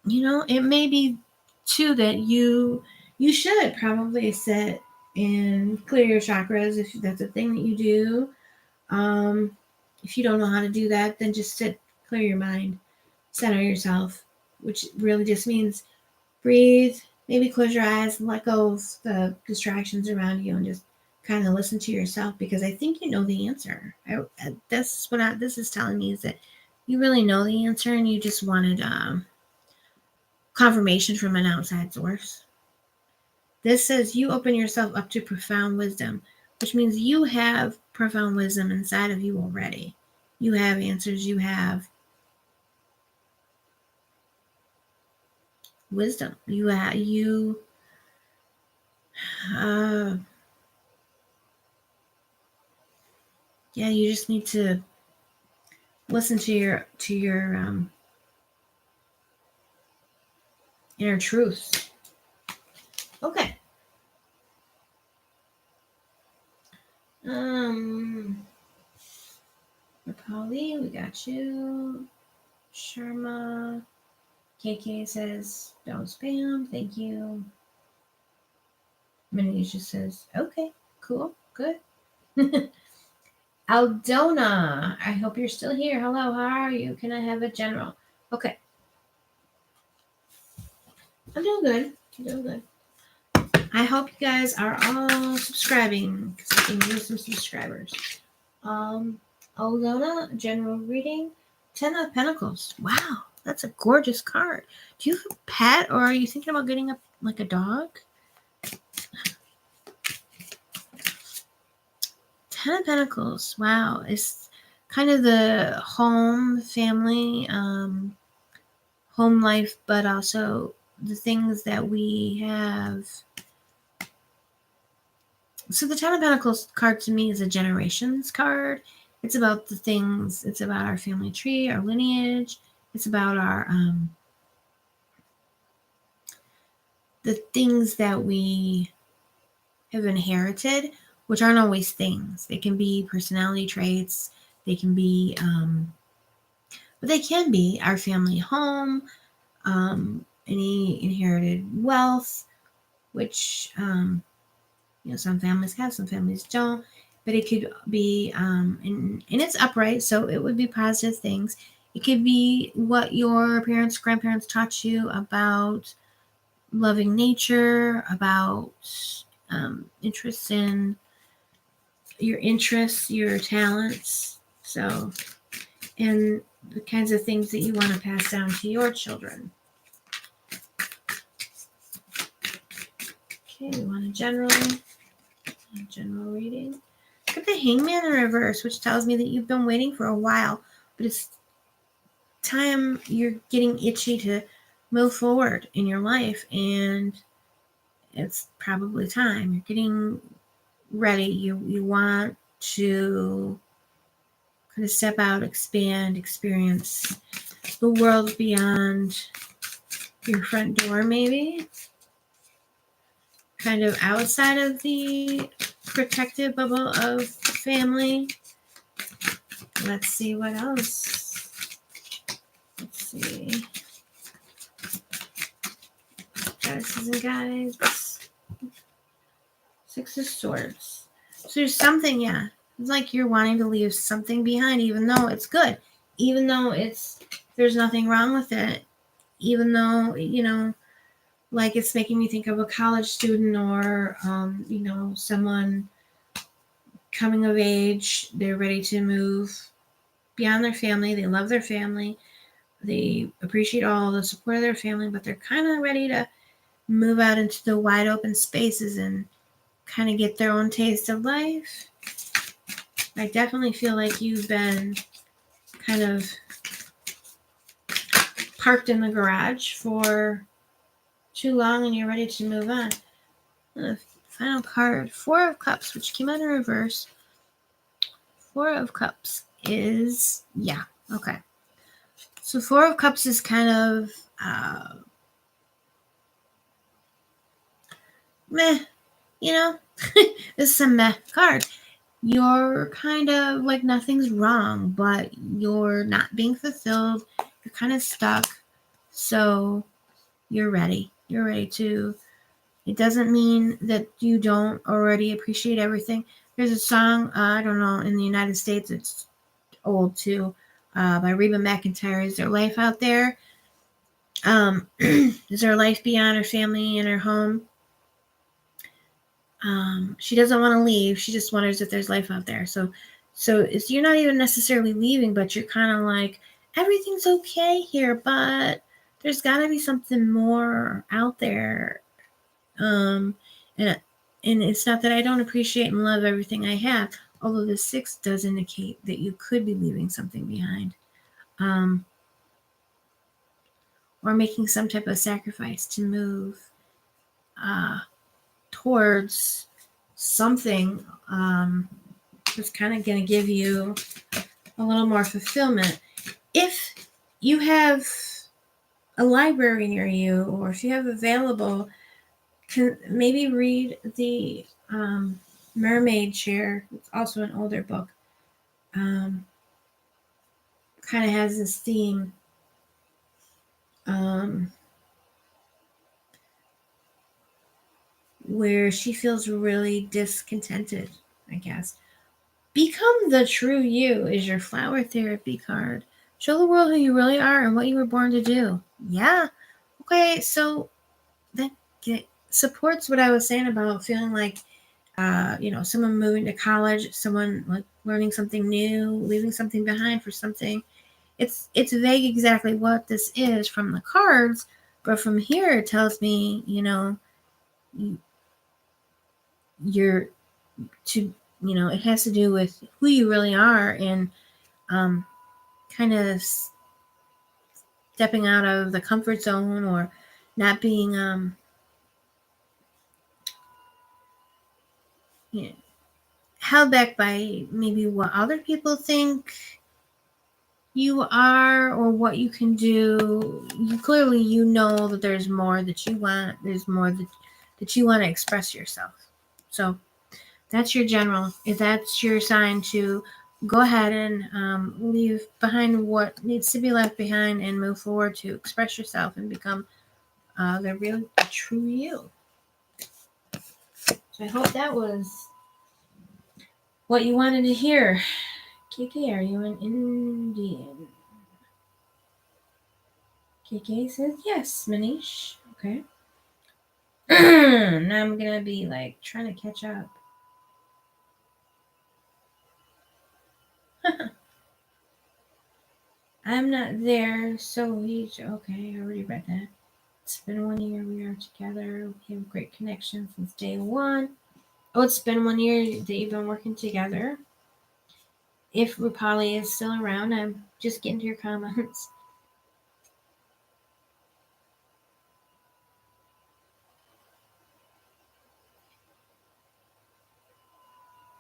it may be too that you should probably sit and clear your chakras if that's a thing that you do. If you don't know how to do that, then just sit, clear your mind, center yourself, which really just means breathe, maybe close your eyes and let go of the distractions around you and just kind of listen to yourself, because I think you know the answer. This is telling me is that you really know the answer and you just wanted confirmation from an outside source. This says you open yourself up to profound wisdom, which means you have profound wisdom inside of you already. You have answers. You have wisdom. You just need to listen to your inner truth. Okay. Rupali, we got you. Sharma. KK says, don't spam. Thank you. Manisha says, okay, cool, good. Aldona, I hope you're still here. Hello, how are you? Can I have a general? Okay. I'm doing good. I hope you guys are all subscribing because I can use some subscribers. Aldona, general reading. 10 of Pentacles. Wow, that's a gorgeous card. Do you have a pet or are you thinking about getting a dog? 10 of Pentacles. Wow, it's kind of the home, family, home life, but also the things that we have. So the 10 of Pentacles card to me is a generations card. It's about the things, it's about our family tree, our lineage. It's about our, the things that we have inherited, which aren't always things. They can be personality traits. They can be, but they can be our family home, any inherited wealth, which, some families have, some families don't, but it could be, and it's upright, so it would be positive things. It could be what your parents, grandparents taught you about loving nature, about interests in your interests, your talents, so, and the kinds of things that you want to pass down to your children. Okay, we want a general reading. Look at the Hangman in reverse, which tells me that you've been waiting for a while, but it's time, you're getting itchy to move forward in your life, and it's probably time. You're getting ready. You want to kind of step out, expand, experience the world beyond your front door, maybe. Kind of outside of the protective bubble of family. Let's see what else. Let's see. Goddesses and guides. 6 of Swords. So there's something, yeah. It's like you're wanting to leave something behind, even though it's good. Even though there's nothing wrong with it. Even though, like it's making me think of a college student or, someone coming of age. They're ready to move beyond their family. They love their family. They appreciate all the support of their family, but they're kind of ready to move out into the wide open spaces and kind of get their own taste of life. I definitely feel like you've been kind of parked in the garage for too long and you're ready to move on. The final card, Four of Cups, which came out in reverse. Four of Cups is, yeah, okay. So Four of Cups is kind of meh, you know? This is a meh card. You're kind of like nothing's wrong, but you're not being fulfilled. You're kind of stuck. So you're ready. You're ready to. It doesn't mean that you don't already appreciate everything. There's a song, I don't know, in the United States, it's old too, by Reba McEntire. Is there life out there? Is there life beyond her family and her home? She doesn't want to leave. She just wonders if there's life out there. So it's, you're not even necessarily leaving, but you're kind of like, everything's okay here, but there's got to be something more out there. And it's not that I don't appreciate and love everything I have, although the 6 does indicate that you could be leaving something behind, or making some type of sacrifice to move towards something that's kind of going to give you a little more fulfillment. If you have a library near you, or if you have available, maybe read the Mermaid Chair. It's also an older book. Kind of has this theme. Where she feels really discontented, I guess. Become the True You is your flower therapy card. Show the world who you really are and what you were born to do. Yeah. Okay, so that supports what I was saying about feeling like, someone moving to college, someone like learning something new, leaving something behind for something. It's vague exactly what this is from the cards, but from here it tells me, you're to, it has to do with who you really are, and kind of stepping out of the comfort zone, or not being held back by maybe what other people think you are or what you can do. Clearly know that there's more that you want. There's more that you want to express yourself. So that's your general. If that's your sign, to go ahead and leave behind what needs to be left behind and move forward to express yourself and become the real, true you. So I hope that was what you wanted to hear. KK, are you an Indian? KK says yes, Manish. Okay. Now I'm gonna be like trying to catch up. I'm not there, so he's okay. I already read that. It's been 1 year we are together. We have a great connection since day one. Oh, it's been 1 year that you've been working together. If Rupali is still around, I'm just getting to your comments.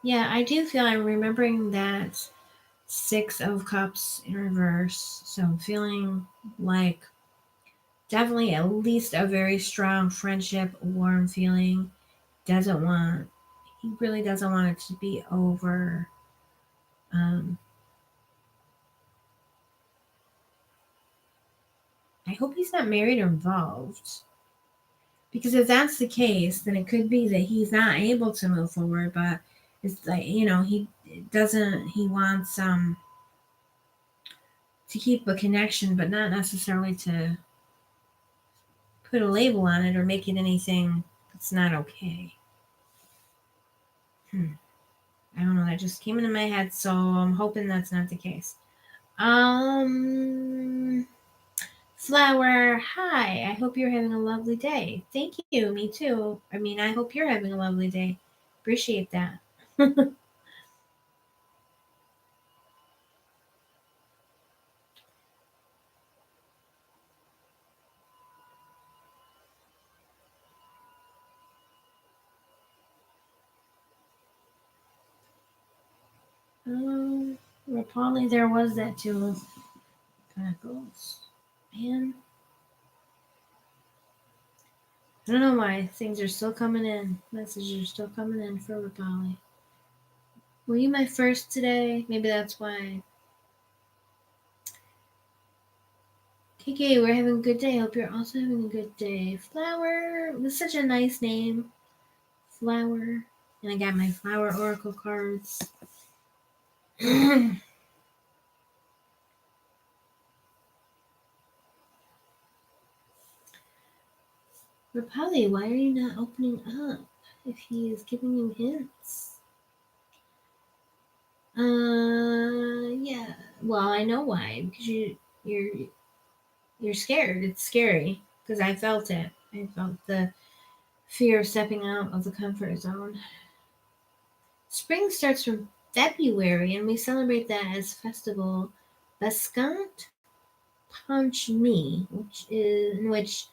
Yeah, I do feel I'm remembering that 6 of Cups in reverse. So I'm feeling like definitely at least a very strong friendship, warm feeling. He really doesn't want it to be over. I hope he's not married or involved. Because if that's the case, then it could be that he's not able to move forward, but it's like, he wants to keep a connection, but not necessarily to put a label on it or make it anything that's not okay. I don't know, that just came into my head, so I'm hoping that's not the case. Flower, hi. I hope you're having a lovely day. Thank you. Me too. I mean, I hope you're having a lovely day. Appreciate that. Rupali, there was that Two of Pentacles. Man. I don't know why. Things are still coming in. Messages are still coming in for Rupali. Were you my first today? Maybe that's why. KK, we're having a good day. Hope you're also having a good day. Flower was such a nice name. Flower. And I got my flower oracle cards. Rupali, why are you not opening up if he is giving you hints? Yeah. Well, I know why. Because you're scared. It's scary. Because I felt it. I felt the fear of stepping out of the comfort zone. Spring starts from February, and we celebrate that as festival Bascant Panchami, in which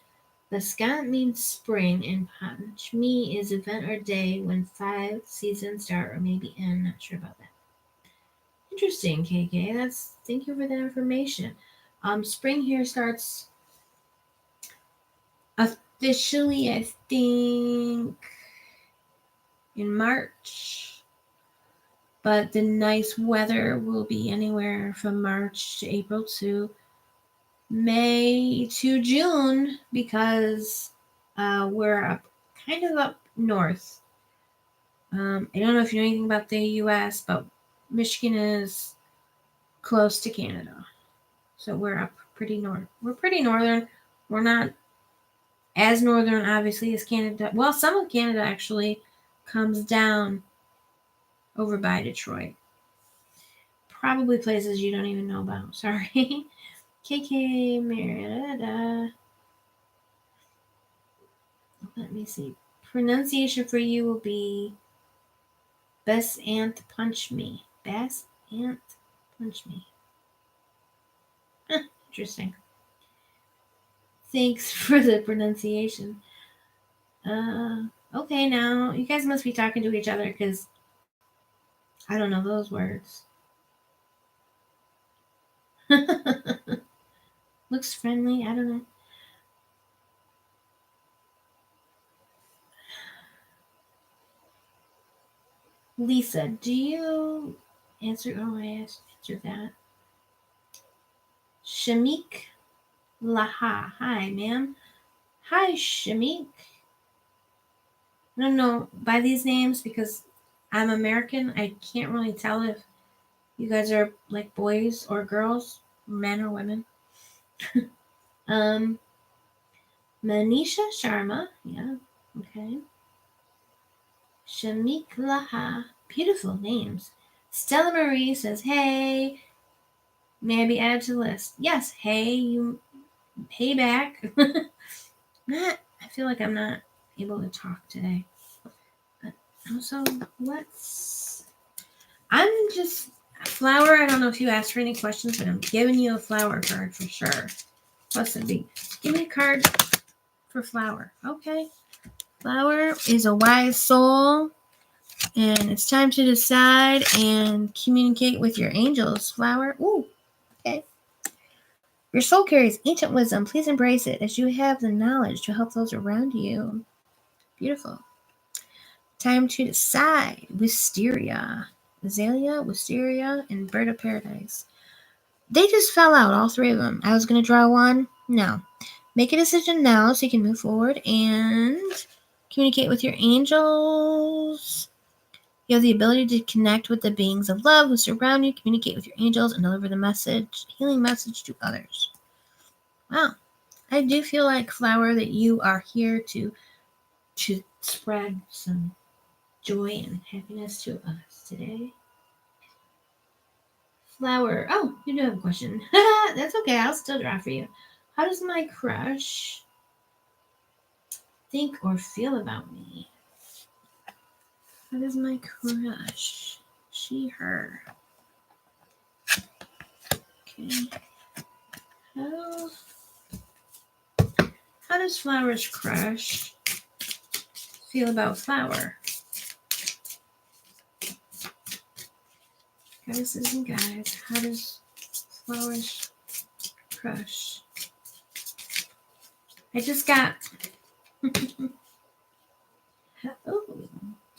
Bascant means spring, and Panchami is event or day when 5 seasons start or maybe end. Not sure about that. Interesting, KK. Thank you for that information. Spring here starts officially, I think, in March, but the nice weather will be anywhere from March to April to May to June, because we're kind of up north. I don't know if you know anything about the U.S., but Michigan is close to Canada, so we're up pretty north. We're pretty northern. We're not as northern, obviously, as Canada. Well, some of Canada actually comes down over by Detroit. Probably places you don't even know about. Sorry. KK Merida. Let me see. Pronunciation for you will be Best Aunt Punch Me. Best Aunt Punch Me. Interesting. Thanks for the pronunciation. Okay, now you guys must be talking to each other because I don't know those words. Looks friendly. I don't know. Lisa, do you answer? Oh, I answered that. Shamik Laha. Hi, ma'am. Hi, Shamik. I don't know by these names because I'm American. I can't really tell if you guys are like boys or girls, men or women. Manisha Sharma. Yeah. Okay. Shamik Laha. Beautiful names. Stella Marie says, hey, may I be added to the list? Yes. Hey, you pay back. I feel like I'm not able to talk today. But also, I'm just flower. I don't know if you asked for any questions, but I'm giving you a flower card for sure. What's it be? Give me a card for flower. Okay. Flower is a wise soul, and it's time to decide and communicate with your angels. Flower. Ooh. Okay. Your soul carries ancient wisdom. Please embrace it as you have the knowledge to help those around you. Beautiful. Time to decide. Wisteria. Azalea, Wisteria, and Bird of Paradise. They just fell out, all 3 of them. I was going to draw one. No. Make a decision now so you can move forward and communicate with your angels. You have the ability to connect with the beings of love who surround you, communicate with your angels, and deliver the healing message to others. Wow. I do feel like, Flower, that you are here to spread some joy and happiness to us today. Flower. Oh, you do have a question. That's okay. I'll still draw for you. How does my crush think or feel about me? How does my crush? She, her. Okay. How does Flower's crush feel about Flower? Goddesses and guys, how does Flower's crush? I just got oh,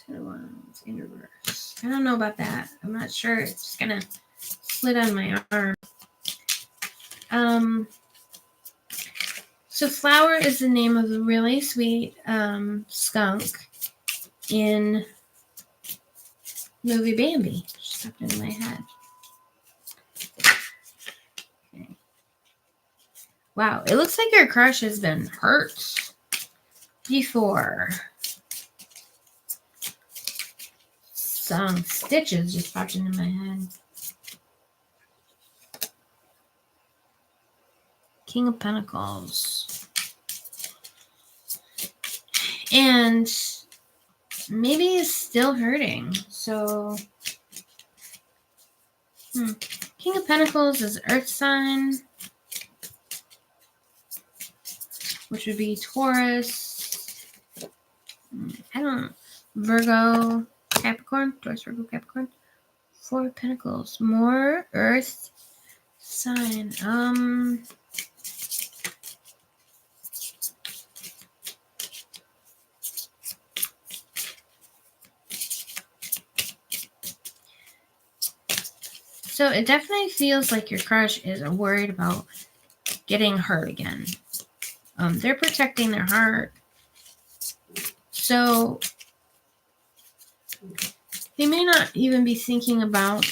10 of Wands in reverse. I don't know about that. I'm not sure. It's just gonna slid on my arm. So Flower is the name of a really sweet skunk in movie Bambi. Just popped into my head. Okay. Wow, it looks like your crush has been hurt before. Some stitches just popped into my head. King of Pentacles. And maybe it's still hurting. So, King of Pentacles is Earth sign, which would be Taurus. Virgo, Capricorn. Taurus, Virgo, Capricorn. Four of Pentacles. More Earth sign. So it definitely feels like your crush is worried about getting hurt again. They're protecting their heart. So they may not even be thinking about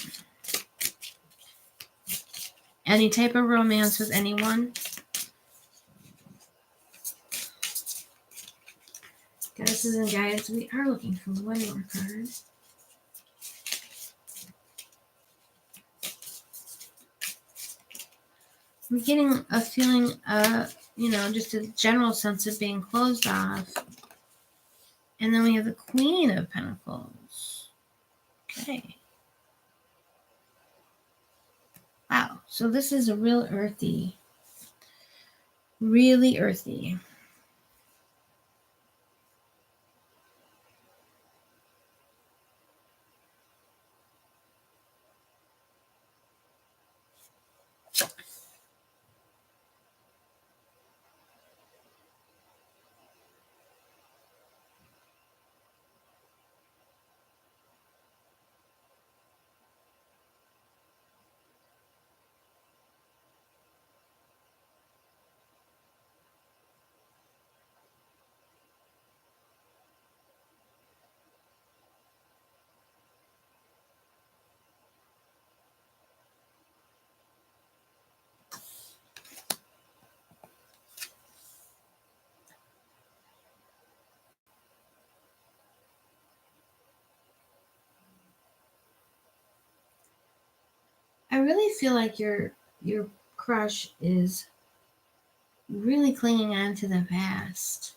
any type of romance with anyone. Goddesses and guides, we are looking for one more card. I'm getting a feeling, just a general sense of being closed off. And then we have the Queen of Pentacles. Okay. Wow. So this is a real earthy, really earthy. I really feel like your crush is really clinging on to the past.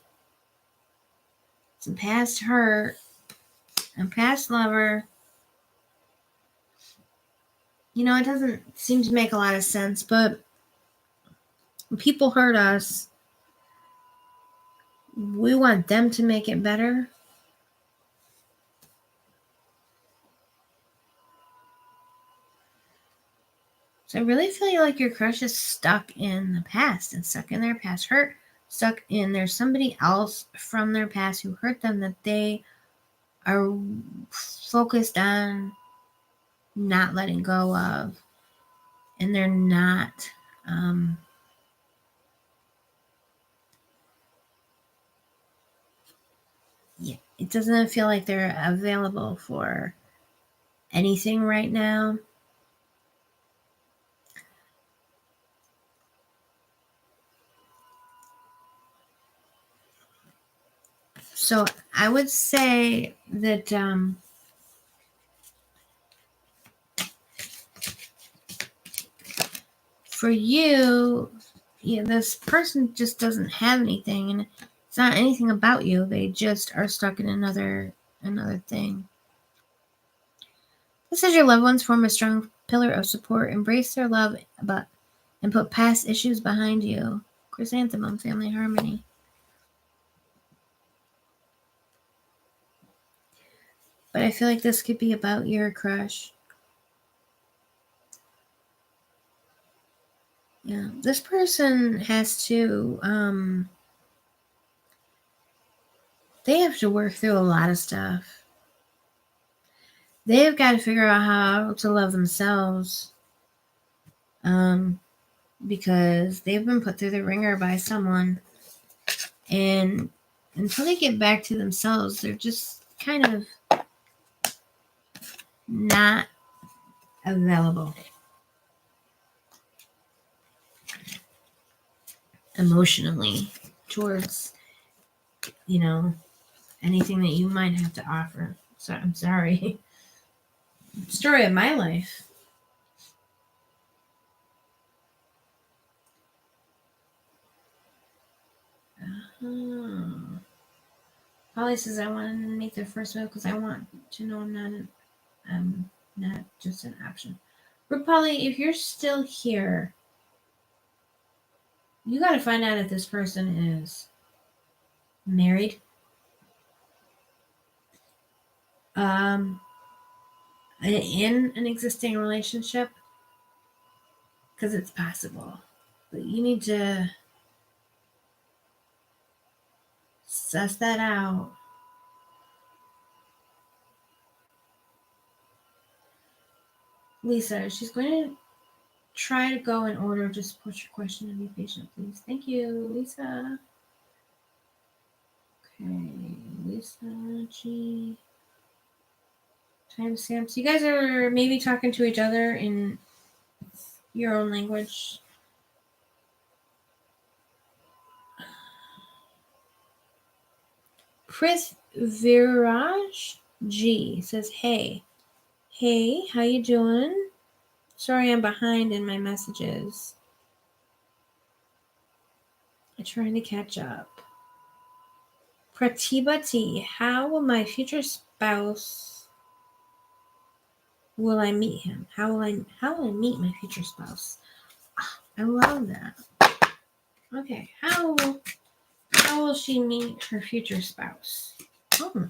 Some past hurt, a past lover. It doesn't seem to make a lot of sense, but when people hurt us, we want them to make it better. So I really feel like your crush is stuck in the past and stuck in their past hurt, stuck in there's somebody else from their past who hurt them that they are focused on not letting go of. And they're not it doesn't feel like they're available for anything right now. So I would say that for you, this person just doesn't have anything, and it's not anything about you. They just are stuck in another thing. This is your loved ones form a strong pillar of support. Embrace their love, and put past issues behind you. Chrysanthemum, family harmony. But I feel like this could be about your crush. Yeah, this person has to, they have to work through a lot of stuff. They've got to figure out how to love themselves, because they've been put through the ringer by someone, and until they get back to themselves, they're just kind of not available emotionally towards, anything that you might have to offer. So I'm sorry. Story of my life. Polly says, I want to make their first move because I want to know I'm not just an option. Rupali, if you're still here, you got to find out if this person is married, in an existing relationship, because it's possible. But you need to suss that out. Lisa, she's going to try to go in order. Just put your question and be patient, please. Thank you, Lisa. Okay, Lisa G. Timestamps. You guys are maybe talking to each other in your own language. Chris Viraj G says, Hey, how you doing? Sorry I'm behind in my messages. I'm trying to catch up. Pratibati, how will my future spouse, will I meet him? How will I meet my future spouse? I love that. Okay, how will she meet her future spouse? Oh.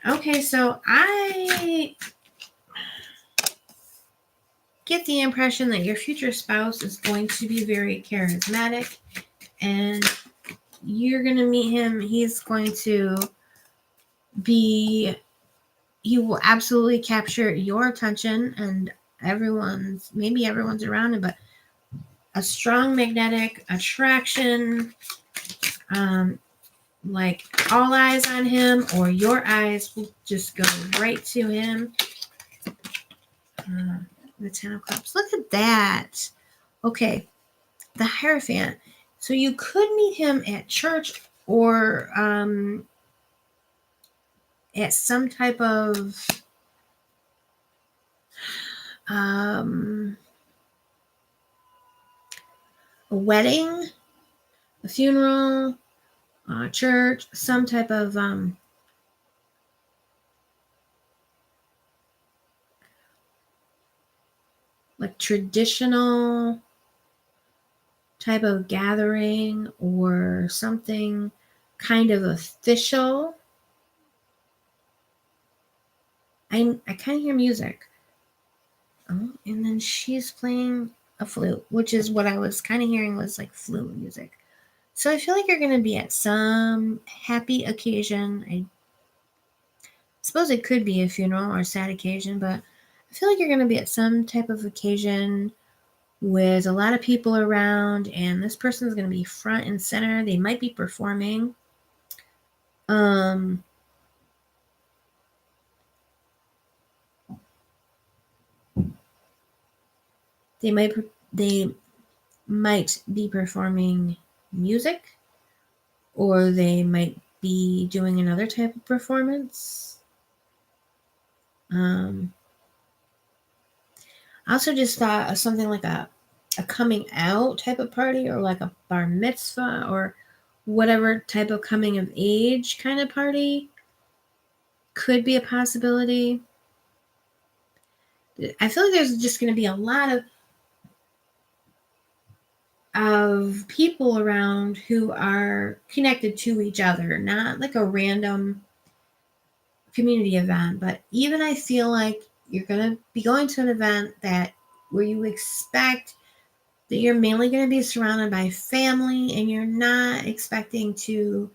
Okay, so I get the impression that your future spouse is going to be very charismatic, and you're going to meet him. He's going to be, he will absolutely capture your attention and maybe everyone's around him, but a strong magnetic attraction, like all eyes on him, or your eyes will just go right to him. The 10 of Cups. Look at that. Okay. The Hierophant. So you could meet him at church or at some type of a wedding, a funeral, church, some type of like traditional type of gathering, or something kind of official. I kind of hear music. Oh, and then she's playing a flute, which is what I was kind of hearing was like flute music. So I feel like you're going to be at some happy occasion. I suppose it could be a funeral or a sad occasion, but I feel like you're going to be at some type of occasion with a lot of people around, and this person is going to be front and center. They might be performing. They might be performing music, or they might be doing another type of performance. I also just thought of something like a coming out type of party, or like a bar mitzvah, or whatever type of coming of age kind of party could be a possibility. I feel like there's just going to be a lot of people around who are connected to each other, not like a random community event, but even I feel like you're going to be going to an event where you expect that you're mainly going to be surrounded by family, and you're not expecting to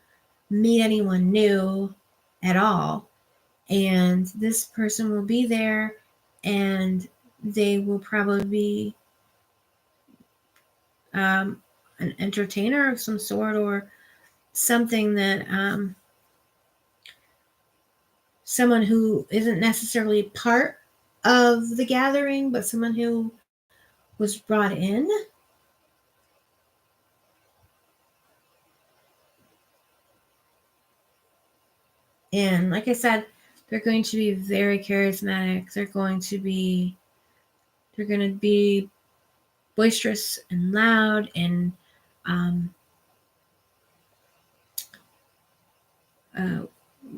meet anyone new at all. And this person will be there, and they will probably be an entertainer of some sort, or something that someone who isn't necessarily part of the gathering, but someone who was brought in. And like I said, they're going to be very charismatic. They're going to be boisterous and loud, and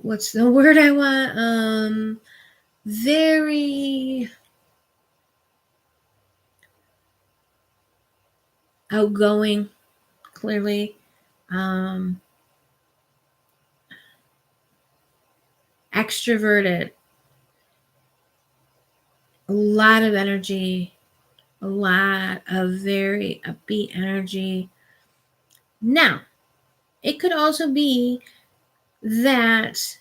what's the word I want? Very outgoing, clearly. Extroverted. A lot of energy. A lot of very upbeat energy. Now, it could also be that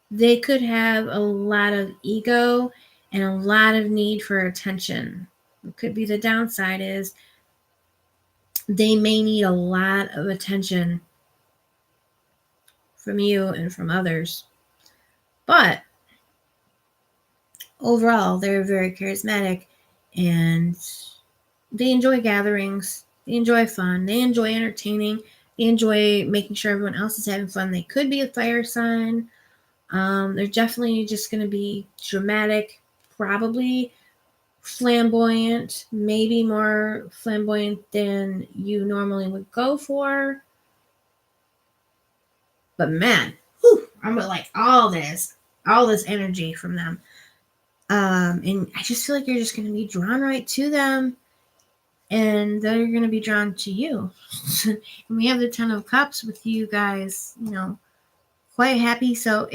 they could have a lot of ego and a lot of need for attention. It could be the downside is they may need a lot of attention from you and from others. But overall, they're very charismatic, and they enjoy gatherings. They enjoy fun. They enjoy entertaining. They enjoy making sure everyone else is having fun. They could be a fire sign. They're definitely just going to be dramatic, probably flamboyant, maybe more flamboyant than you normally would go for. But man, I'm like all this energy from them. And I just feel like you're just going to be drawn right to them, and they're going to be drawn to you. And we have the 10 of Cups with you guys, quite happy. So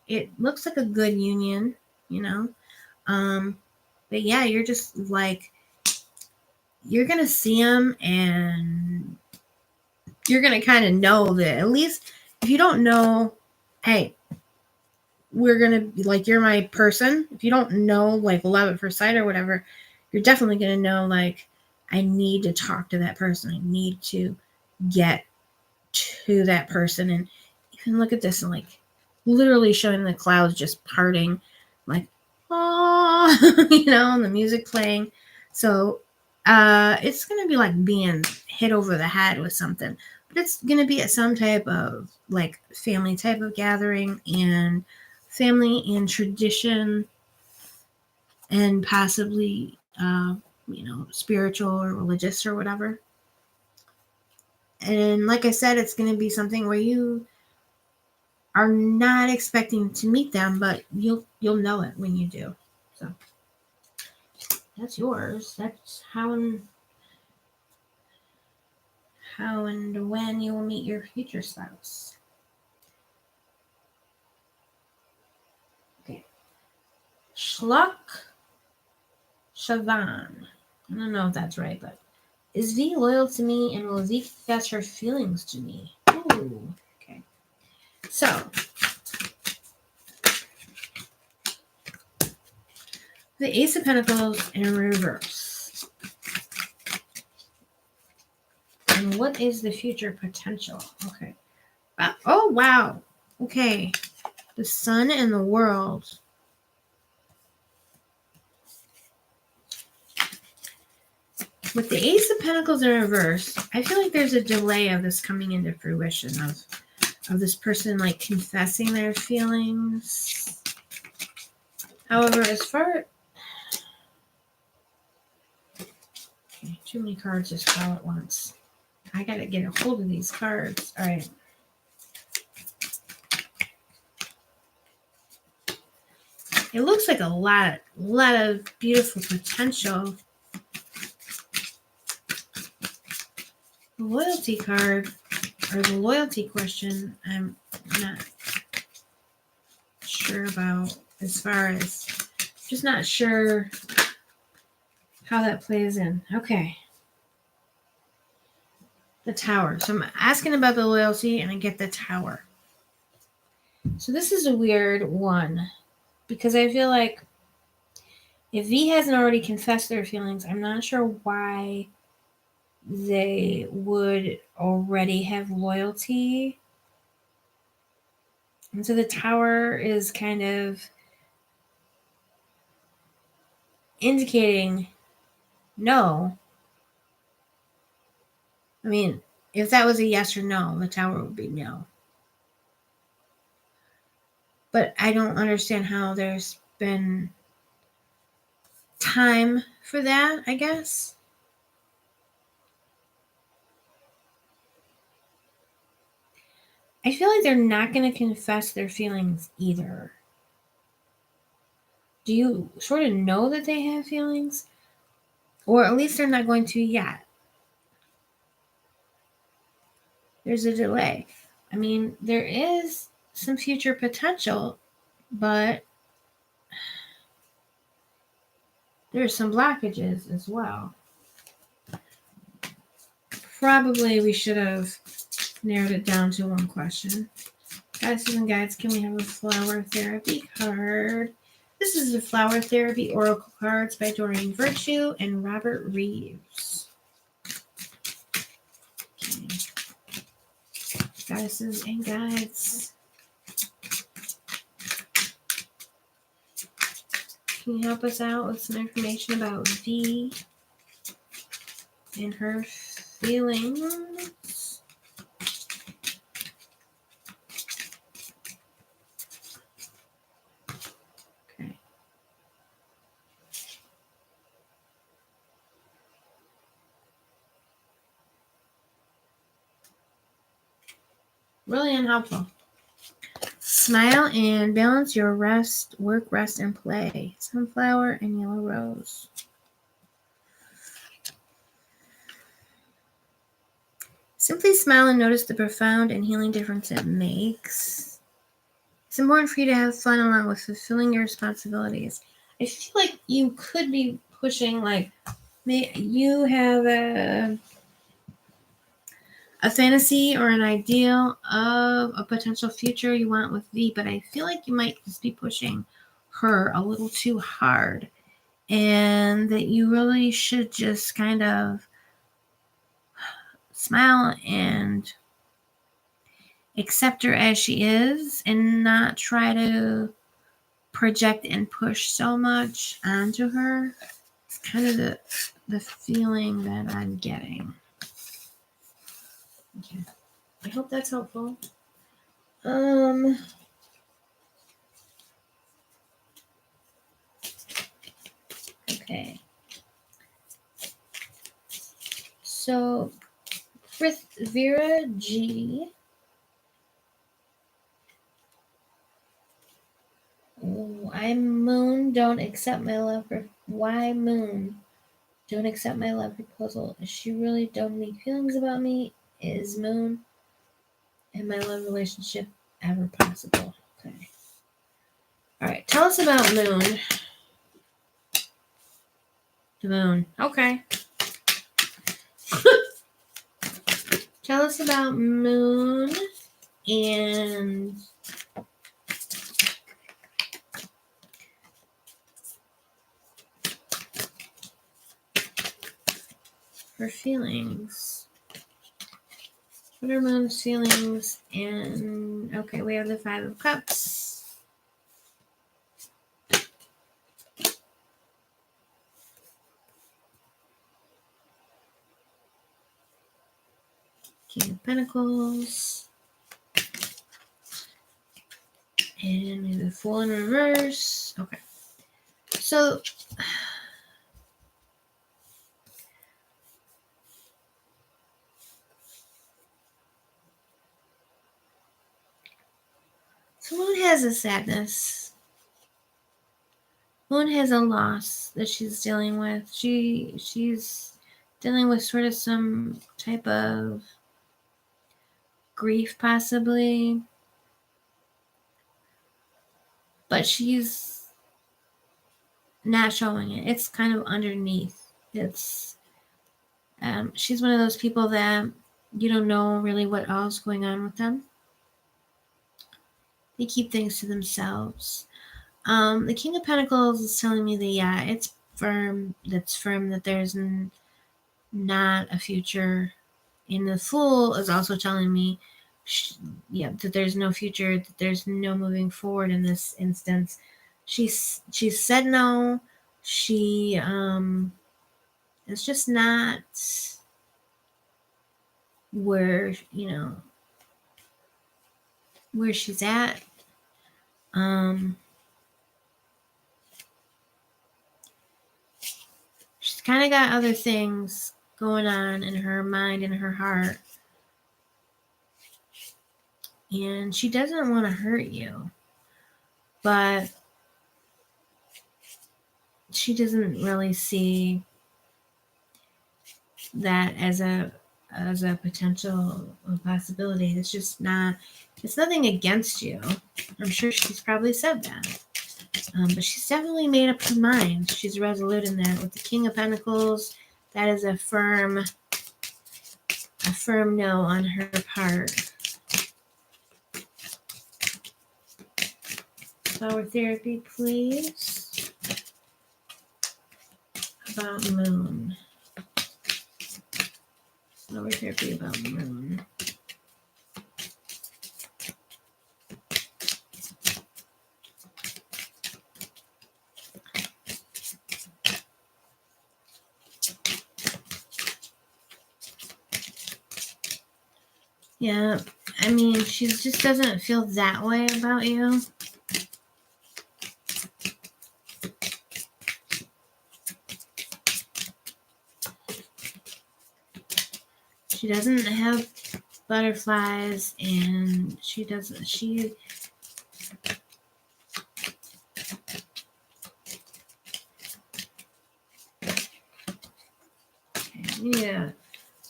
it looks like a good union, but yeah, you're just like, you're going to see them, and you're going to kind of know that, at least if you don't know, hey, we're going to be like, you're my person. If you don't know, like, love at first sight or whatever, you're definitely going to know, like, I need to talk to that person. I need to get to that person. And you can look at this and, like, literally showing the clouds just parting, like, oh, and the music playing. So it's going to be like being hit over the head with something. But it's going to be at some type of, like, family type of gathering, and family and tradition, and possibly, spiritual or religious or whatever. And like I said, it's going to be something where you are not expecting to meet them, but you'll know it when you do. So that's yours. That's how and when you will meet your future spouse. Okay. Schluck Shavan. I don't know if that's right, but is V loyal to me, and will V confess her feelings to me? Ooh, okay. So, the Ace of Pentacles in reverse. And what is the future potential? Okay. Oh, wow. Okay. The Sun and the World. With the Ace of Pentacles in reverse, I feel like there's a delay of this coming into fruition, of this person like confessing their feelings. However, as far too many cards just fell at once. I gotta get a hold of these cards. All right. It looks like a lot of beautiful potential. The loyalty card, or the loyalty question, I'm not sure about as far as, just not sure how that plays in. Okay. The Tower. So I'm asking about the loyalty, and I get the Tower. So this is a weird one, because I feel like if V hasn't already confessed their feelings, I'm not sure why they would already have loyalty. And so the Tower is kind of indicating no. I mean, if that was a yes or no, the Tower would be no. But I don't understand how there's been time for that, I guess. I feel like they're not going to confess their feelings either. Do you sort of know that they have feelings? Or at least they're not going to yet. There's a delay. I mean, there is some future potential, but there's some blockages as well. Probably we should have narrowed it down to one question. Goddesses and guides, can we have a flower therapy card? This is the Flower Therapy Oracle cards by Doreen Virtue and Robert Reeves. Okay. Goddesses and guides, can you help us out with some information about V and her feelings? Okay. Really unhelpful. Smile and balance your rest, work, rest, and play. Sunflower and yellow rose. Simply smile and notice the profound and healing difference it makes. It's important for you to have fun along with fulfilling your responsibilities. I feel like you could be pushing, like, you have a fantasy or an ideal of a potential future you want with V, but I feel like you might just be pushing her a little too hard, and that you really should just kind of smile and accept her as she is and not try to project and push so much onto her. It's kind of the feeling that I'm getting. Okay. I hope that's helpful. Okay. So, Vera G. Why Moon don't accept my love? Why Moon don't accept my love proposal? Is she really don't have any feelings about me? Is Moon and my love relationship ever possible? Okay. All right. Tell us about Moon. The Moon. Okay. Tell us about Moon and her feelings. What are Moon's feelings? And okay, we have the Five of Cups. King of Pentacles. And maybe the Fool in reverse. Okay. So Moon has a sadness. Moon has a loss that she's dealing with. She's dealing with sort of some type of grief, possibly. But she's not showing it. It's kind of underneath. It's she's one of those people that you don't know really what else is going on with them. They keep things to themselves. The King of Pentacles is telling me that, yeah, it's firm. That's firm that there's not a future. And the Fool is also telling me, that there's no future, that there's no moving forward in this instance. She's said no. She is just not where where she's at. She's kind of got other things going on in her mind and her heart. And she doesn't want to hurt you. But she doesn't really see that as a potential possibility. It's just not, it's nothing against you. I'm sure she's probably said that. But she's definitely made up her mind. She's resolute in that. With the King of Pentacles, that is a firm no on her part. Flower therapy, please. About Moon. Flower therapy about Moon. Yeah, I mean, she just doesn't feel that way about you. She doesn't have butterflies, and she doesn't, okay,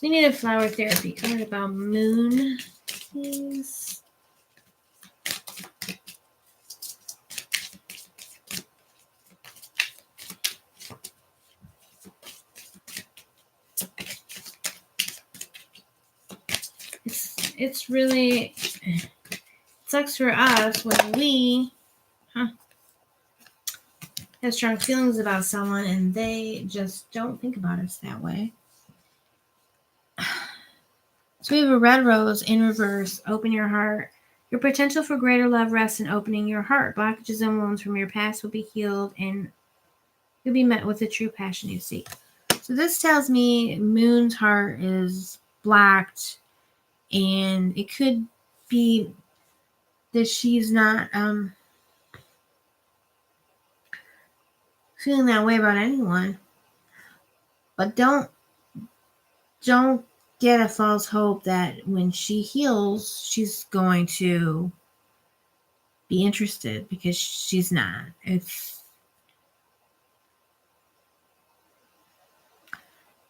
we need a flower therapy card about Moon, please. It's really, it sucks for us when we have strong feelings about someone and they just don't think about us that way. So we have a red rose in reverse. Open your heart. Your potential for greater love rests in opening your heart. Blockages and wounds from your past will be healed and you'll be met with the true passion you seek. So this tells me Moon's heart is blocked, and it could be that she's not feeling that way about anyone. But don't get a false hope that when she heals, she's going to be interested, because she's not.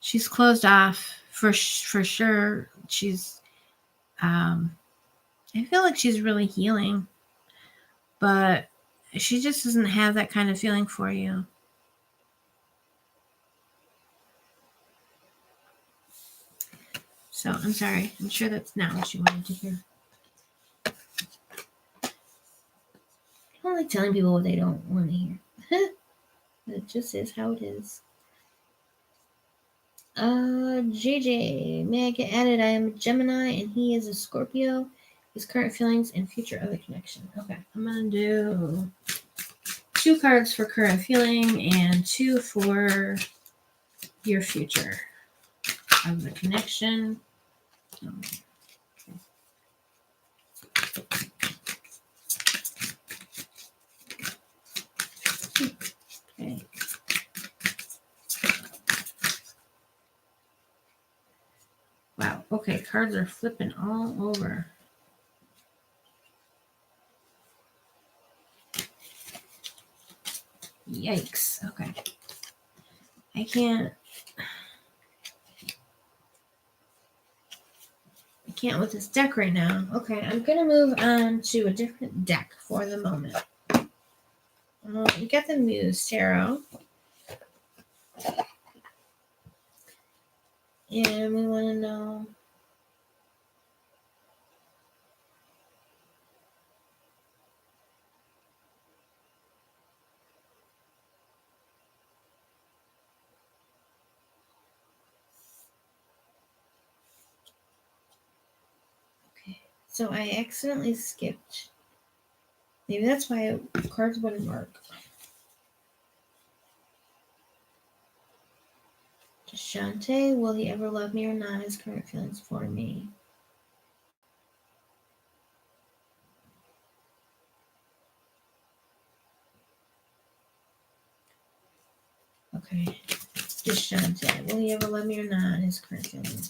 She's closed off for sure. She's I feel like she's really healing, but she just doesn't have that kind of feeling for you. So I'm sorry. I'm sure that's not what you wanted to hear. I don't like telling people what they don't want to hear. It just is how it is. JJ, may I get added? I am a Gemini and he is a Scorpio. His current feelings and future of the connection. Okay, I'm gonna do 2 cards for current feeling and 2 for your future of the connection. Okay, cards are flipping all over. Yikes. Okay. I can't with this deck right now. Okay, I'm going to move on to a different deck for the moment. We got the Muse Tarot. And we want to know... Okay, so I accidentally skipped. Maybe that's why cards wouldn't work. Deshante, will he ever love me or not? His current feelings for me. Okay. Deshante, will he ever love me or not? His current feelings.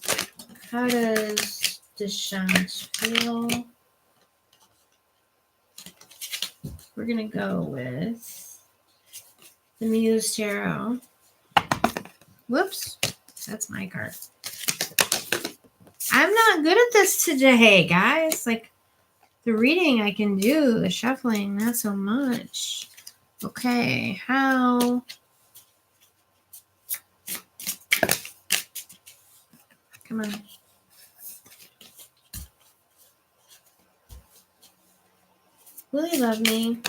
Okay. How does Deshante feel? We're going to go with the Muse Tarot. Whoops. That's my card. I'm not good at this today, guys. Like, the reading I can do, the shuffling, not so much. Okay, how... Come on. Will he love me?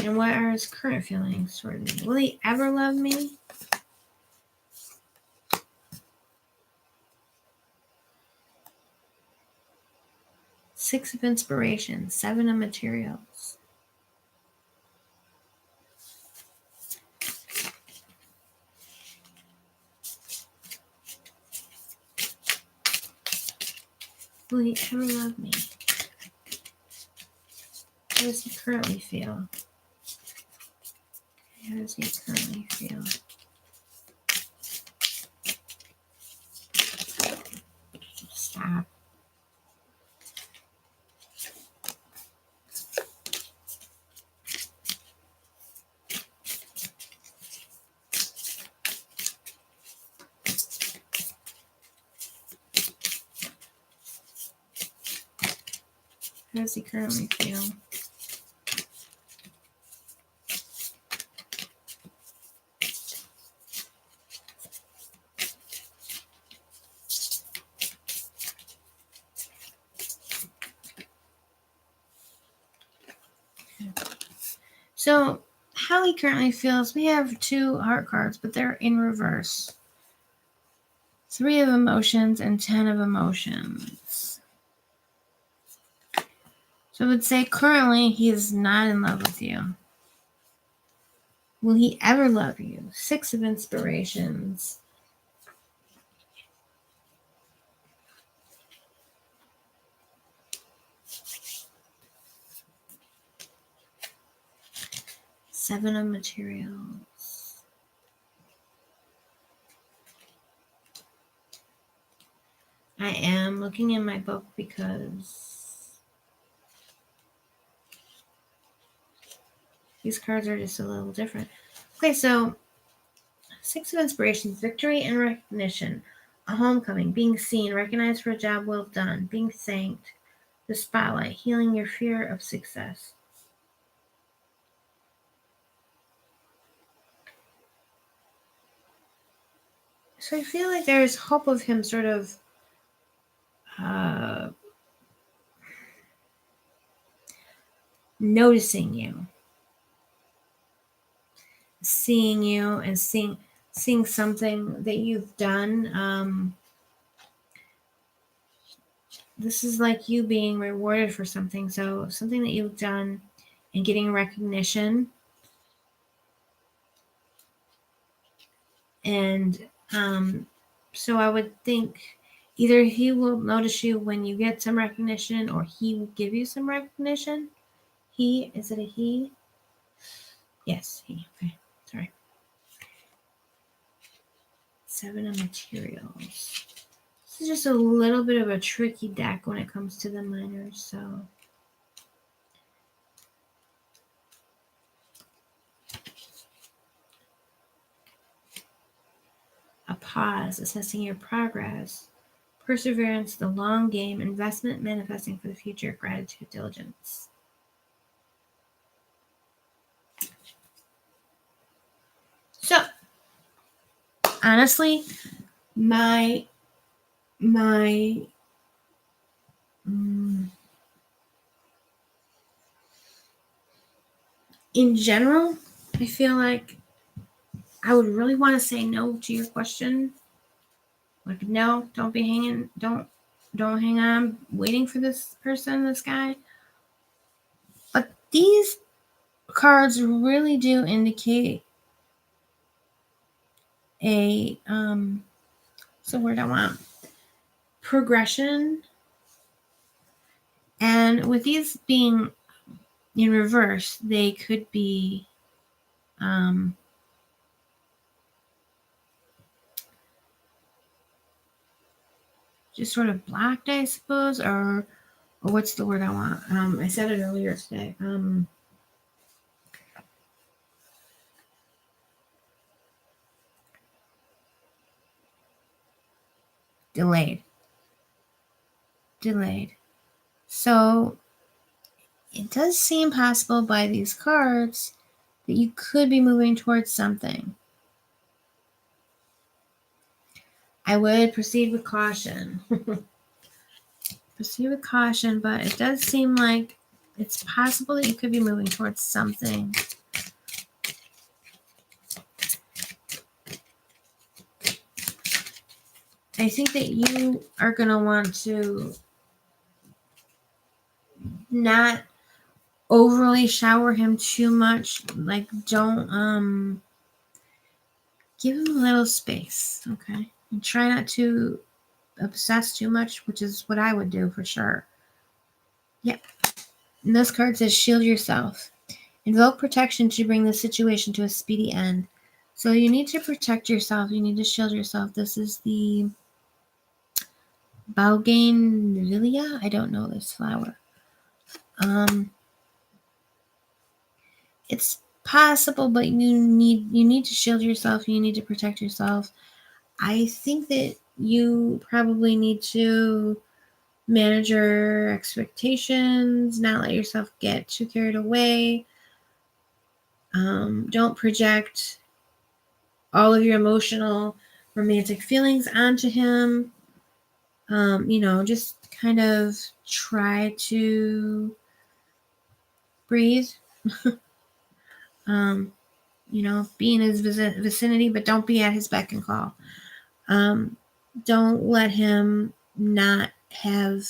And what are his current feelings toward me? Will he ever love me? Six of Inspiration, Seven of Materials. Will he ever love me? How does he currently feel? How does he currently feel? Stop. How does he currently feel? So, how he currently feels, we have two heart cards, but they're in reverse. 3 of emotions and 10 of emotions. So I would say currently he is not in love with you. Will he ever love you? 6 of Inspirations. Seven of Materials. I am looking in my book because these cards are just a little different. Okay, so 6 of Inspirations, victory and recognition, a homecoming, being seen, recognized for a job well done, being thanked, the spotlight, healing your fear of success. So I feel like there's hope of him sort of noticing you, seeing you, and seeing something that you've done. This is like you being rewarded for something. So something that you've done and getting recognition. And so I would think either he will notice you when you get some recognition or he will give you some recognition. He, is it a he? Yes, he. Okay, sorry. Seven of Materials. This is just a little bit of a tricky deck when it comes to the minors, so. A pause, assessing your progress. Perseverance, the long game, investment, manifesting for the future, gratitude, diligence. So, honestly, my in general, I feel like I would really want to say no to your question. Like, no, don't be hanging, don't hang on waiting for this person, this guy. But these cards really do indicate a what's the word I want? Progression. And with these being in reverse, they could be just sort of blocked, I suppose, or what's the word I want? I said it earlier today. Delayed. So it does seem possible by these cards that you could be moving towards something. I would proceed with caution. Proceed with caution, but it does seem like it's possible that you could be moving towards something. I think that you are going to want to not overly shower him too much. Like, don't give him a little space, okay? And try not to obsess too much, which is what I would do for sure. Yep. And this card says shield yourself. Invoke protection to bring the situation to a speedy end. So you need to protect yourself. You need to shield yourself. This is the Bougainvillea. I don't know this flower. It's possible, but you need to shield yourself. You need to protect yourself. I think that you probably need to manage your expectations, not let yourself get too carried away. Don't project all of your emotional, romantic feelings onto him. Just kind of try to breathe. Be in his vicinity, but don't be at his beck and call. Don't let him not have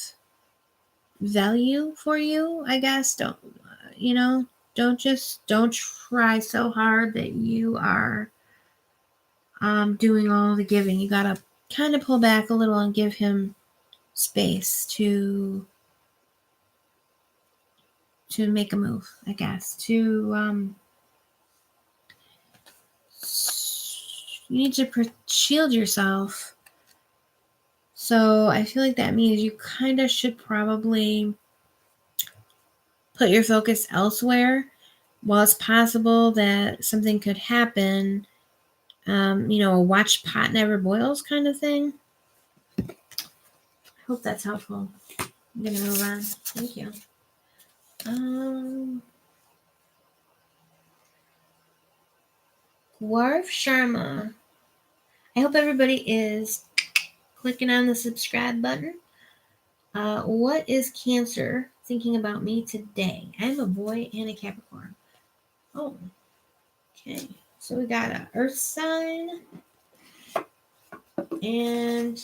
value for you, I guess. Don't try so hard that you are doing all the giving. You gotta kind of pull back a little and give him space to make a move, I guess. You need to shield yourself. So I feel like that means you kind of should probably put your focus elsewhere. While it's possible that something could happen, a watch pot never boils kind of thing. I hope that's helpful. I'm going to move on. Thank you. Gaurav Sharma. I hope everybody is clicking on the subscribe button. What is Cancer thinking about me today? I'm a boy and a Capricorn. Oh, okay. So we got an earth sign and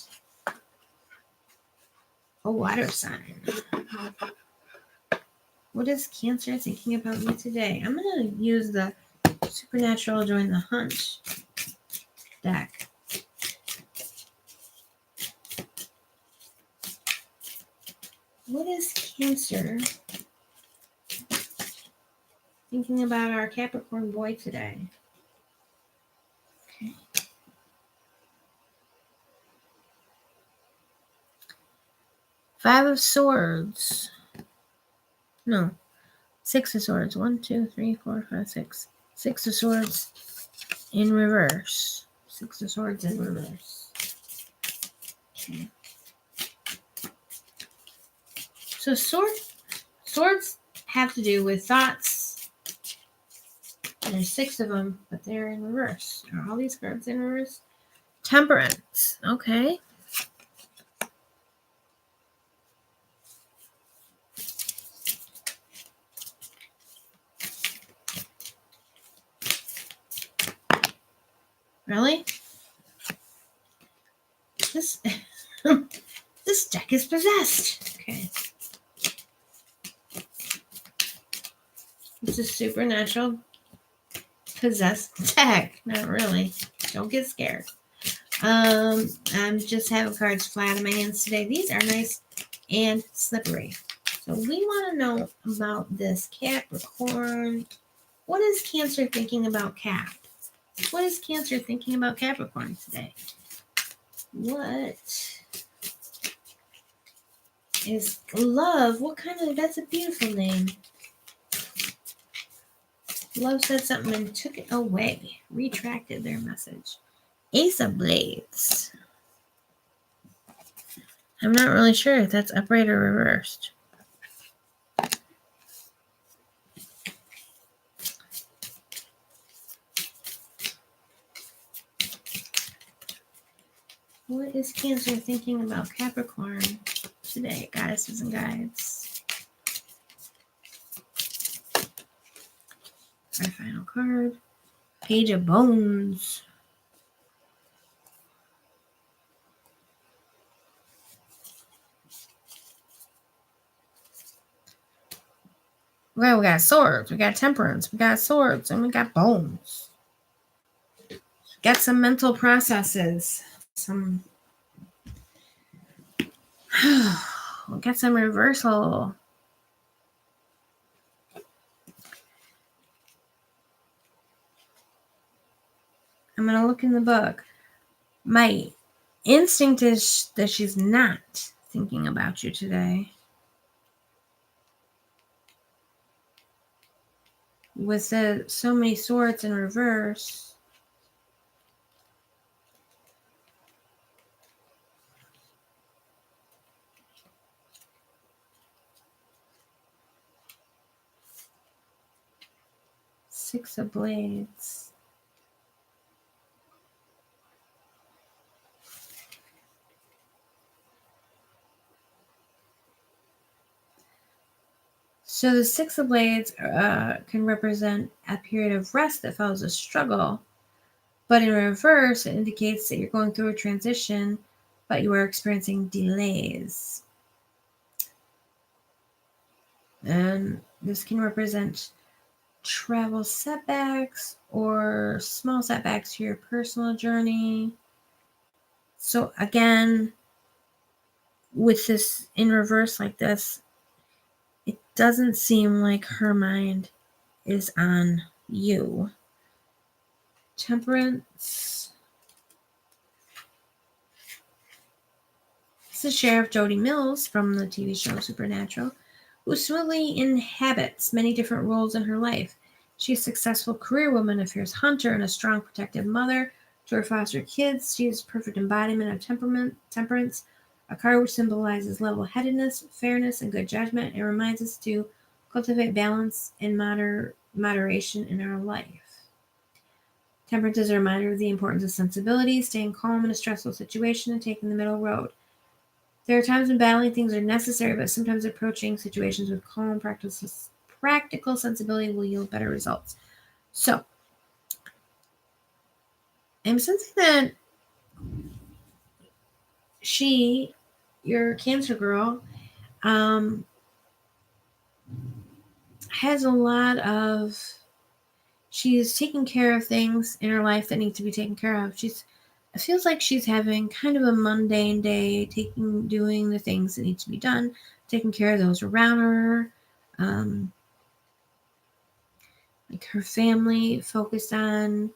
a water sign. What is Cancer thinking about me today? I'm going to use the Supernatural Join the Hunt deck. What is Cancer thinking about our Capricorn boy today? Okay. Five of Swords. No. Six of Swords. 1, 2, 3, 4, 5, 6. Six of Swords in reverse. Six of Swords in reverse. Okay. So swords have to do with thoughts. And there's 6 of them, but they're in reverse. Are all these cards in reverse? Temperance. Okay. Really? This this deck is possessed. Okay. It's a supernatural possessed deck. Not really. Don't get scared. I'm just having cards fly out of my hands today. These are nice and slippery. So we want to know about this Capricorn. What is Cancer thinking about Cap? What is Cancer thinking about Capricorn today? What is love? What kind of, that's a beautiful name. Love said something and took it away. Retracted their message. Ace of Blades. I'm not really sure if that's upright or reversed. What is Cancer thinking about Capricorn today, goddesses and guides? Our final card. Page of Bones. Well, we got swords, we got temperance, we got swords, and we got bones. Got some mental processes. We got some reversal. I'm going to look in the book. My instinct is that she's not thinking about you today. With so many swords in reverse. Six of Blades. So the Six of Blades can represent a period of rest that follows a struggle. But in reverse, it indicates that you're going through a transition, but you are experiencing delays. And this can represent travel setbacks or small setbacks to your personal journey. So again, with this in reverse like this, it doesn't seem like her mind is on you. Temperance. This is Sheriff Jody Mills from the TV show Supernatural, who smoothly inhabits many different roles in her life. She's a successful career woman, a fierce hunter, and a strong protective mother to her foster kids. She is a perfect embodiment of temperance, a card which symbolizes level-headedness, fairness, and good judgment. It reminds us to cultivate balance and moderation in our life. Temperance is a reminder of the importance of sensibility, staying calm in a stressful situation, and taking the middle road. There are times when battling things are necessary, but sometimes approaching situations with calm, practical sensibility will yield better results. So, I'm sensing that she, your Cancer girl, has a lot of, she's taking care of things in her life that need to be taken care of. It feels like she's having kind of a mundane day, doing the things that need to be done, taking care of those around her, like her family, focused on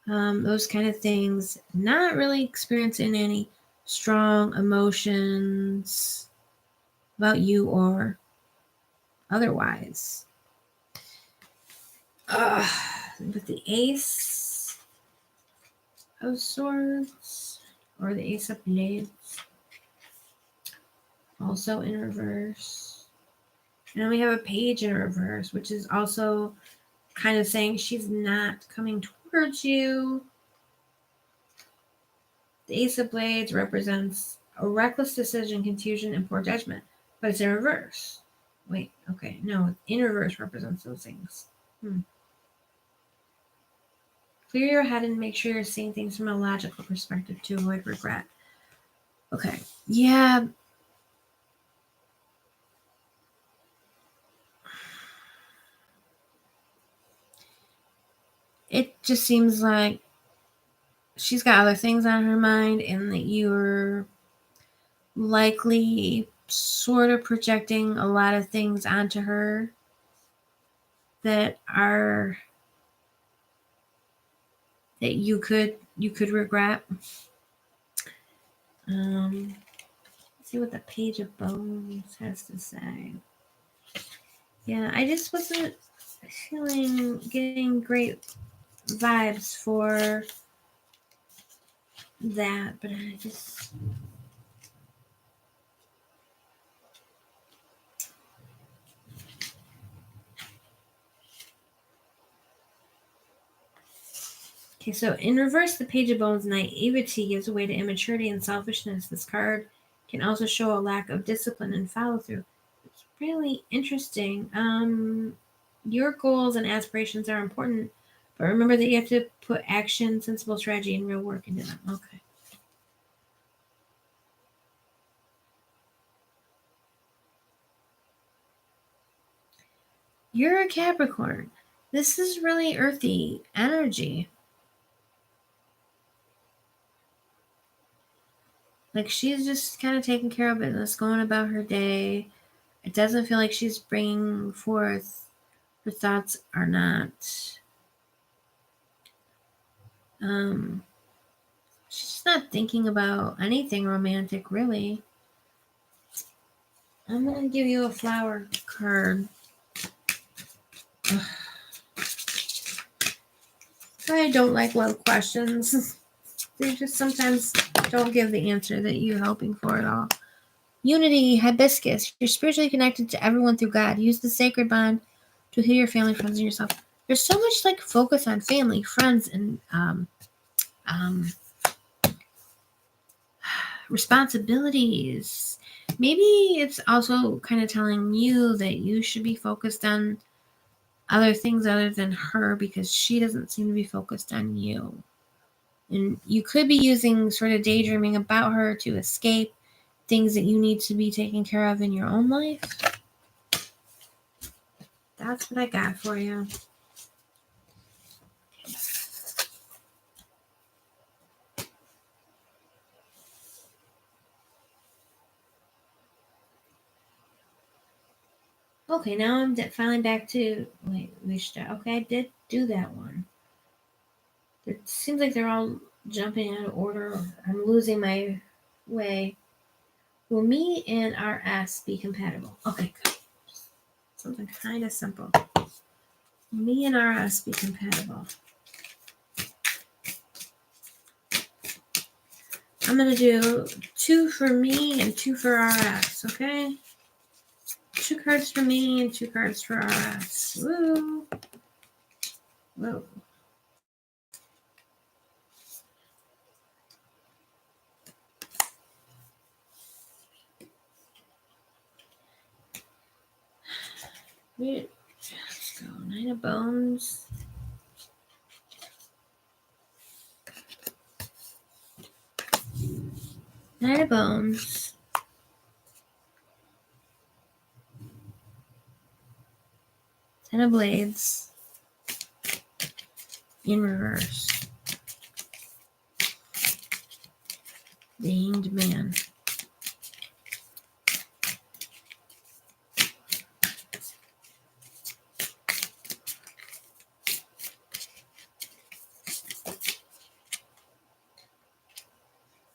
those kind of things, not really experiencing any strong emotions. about you or otherwise. With the Ace of Swords or the Ace of Blades, also in reverse. And then we have a Page in reverse, which is also kind of saying she's not coming towards you. The Ace of Blades represents a reckless decision, confusion, and poor judgment, but it's in reverse. Wait, okay, no, in reverse represents those things. Clear your head and make sure you're seeing things from a logical perspective to avoid regret. Okay, yeah. It just seems like she's got other things on her mind and that you're likely sort of projecting a lot of things onto her that are that you could regret. Let's see what the Page of Bones has to say. Yeah, I just wasn't getting great vibes for that, but I just okay, so in reverse, the Page of Bones, naivety gives way to immaturity and selfishness. This card can also show a lack of discipline and follow through. It's really interesting. Your goals and aspirations are important, but remember that you have to put action, sensible strategy, and real work into them. Okay. You're a Capricorn. This is really earthy energy. Like she's just kind of taking care of business, going about her day. It doesn't feel like she's bringing forth her thoughts are not. She's just not thinking about anything romantic, really. I'm gonna give you a flower card. I don't like love questions. They just sometimes don't give the answer that you're hoping for at all. Unity, hibiscus. You're spiritually connected to everyone through God. Use the sacred bond to heal your family, friends, and yourself. There's so much like focus on family, friends, and responsibilities. Maybe it's also kind of telling you that you should be focused on other things other than her because she doesn't seem to be focused on you. And you could be using sort of daydreaming about her to escape things that you need to be taken care of in your own life. That's what I got for you. Okay, now I'm finally back to okay, I did do that one. It seems like they're all jumping out of order. I'm losing my way. Will me and RS be compatible? Okay, good. Something kind of simple. Will me and RS be compatible? I'm going to do 2 for me and 2 for RS, okay? 2 cards for me and 2 cards for RS. Woo! Whoa. Let's go. 9 of Bones. Nine of Bones. 10 of Blades. In reverse. The Hanged Man.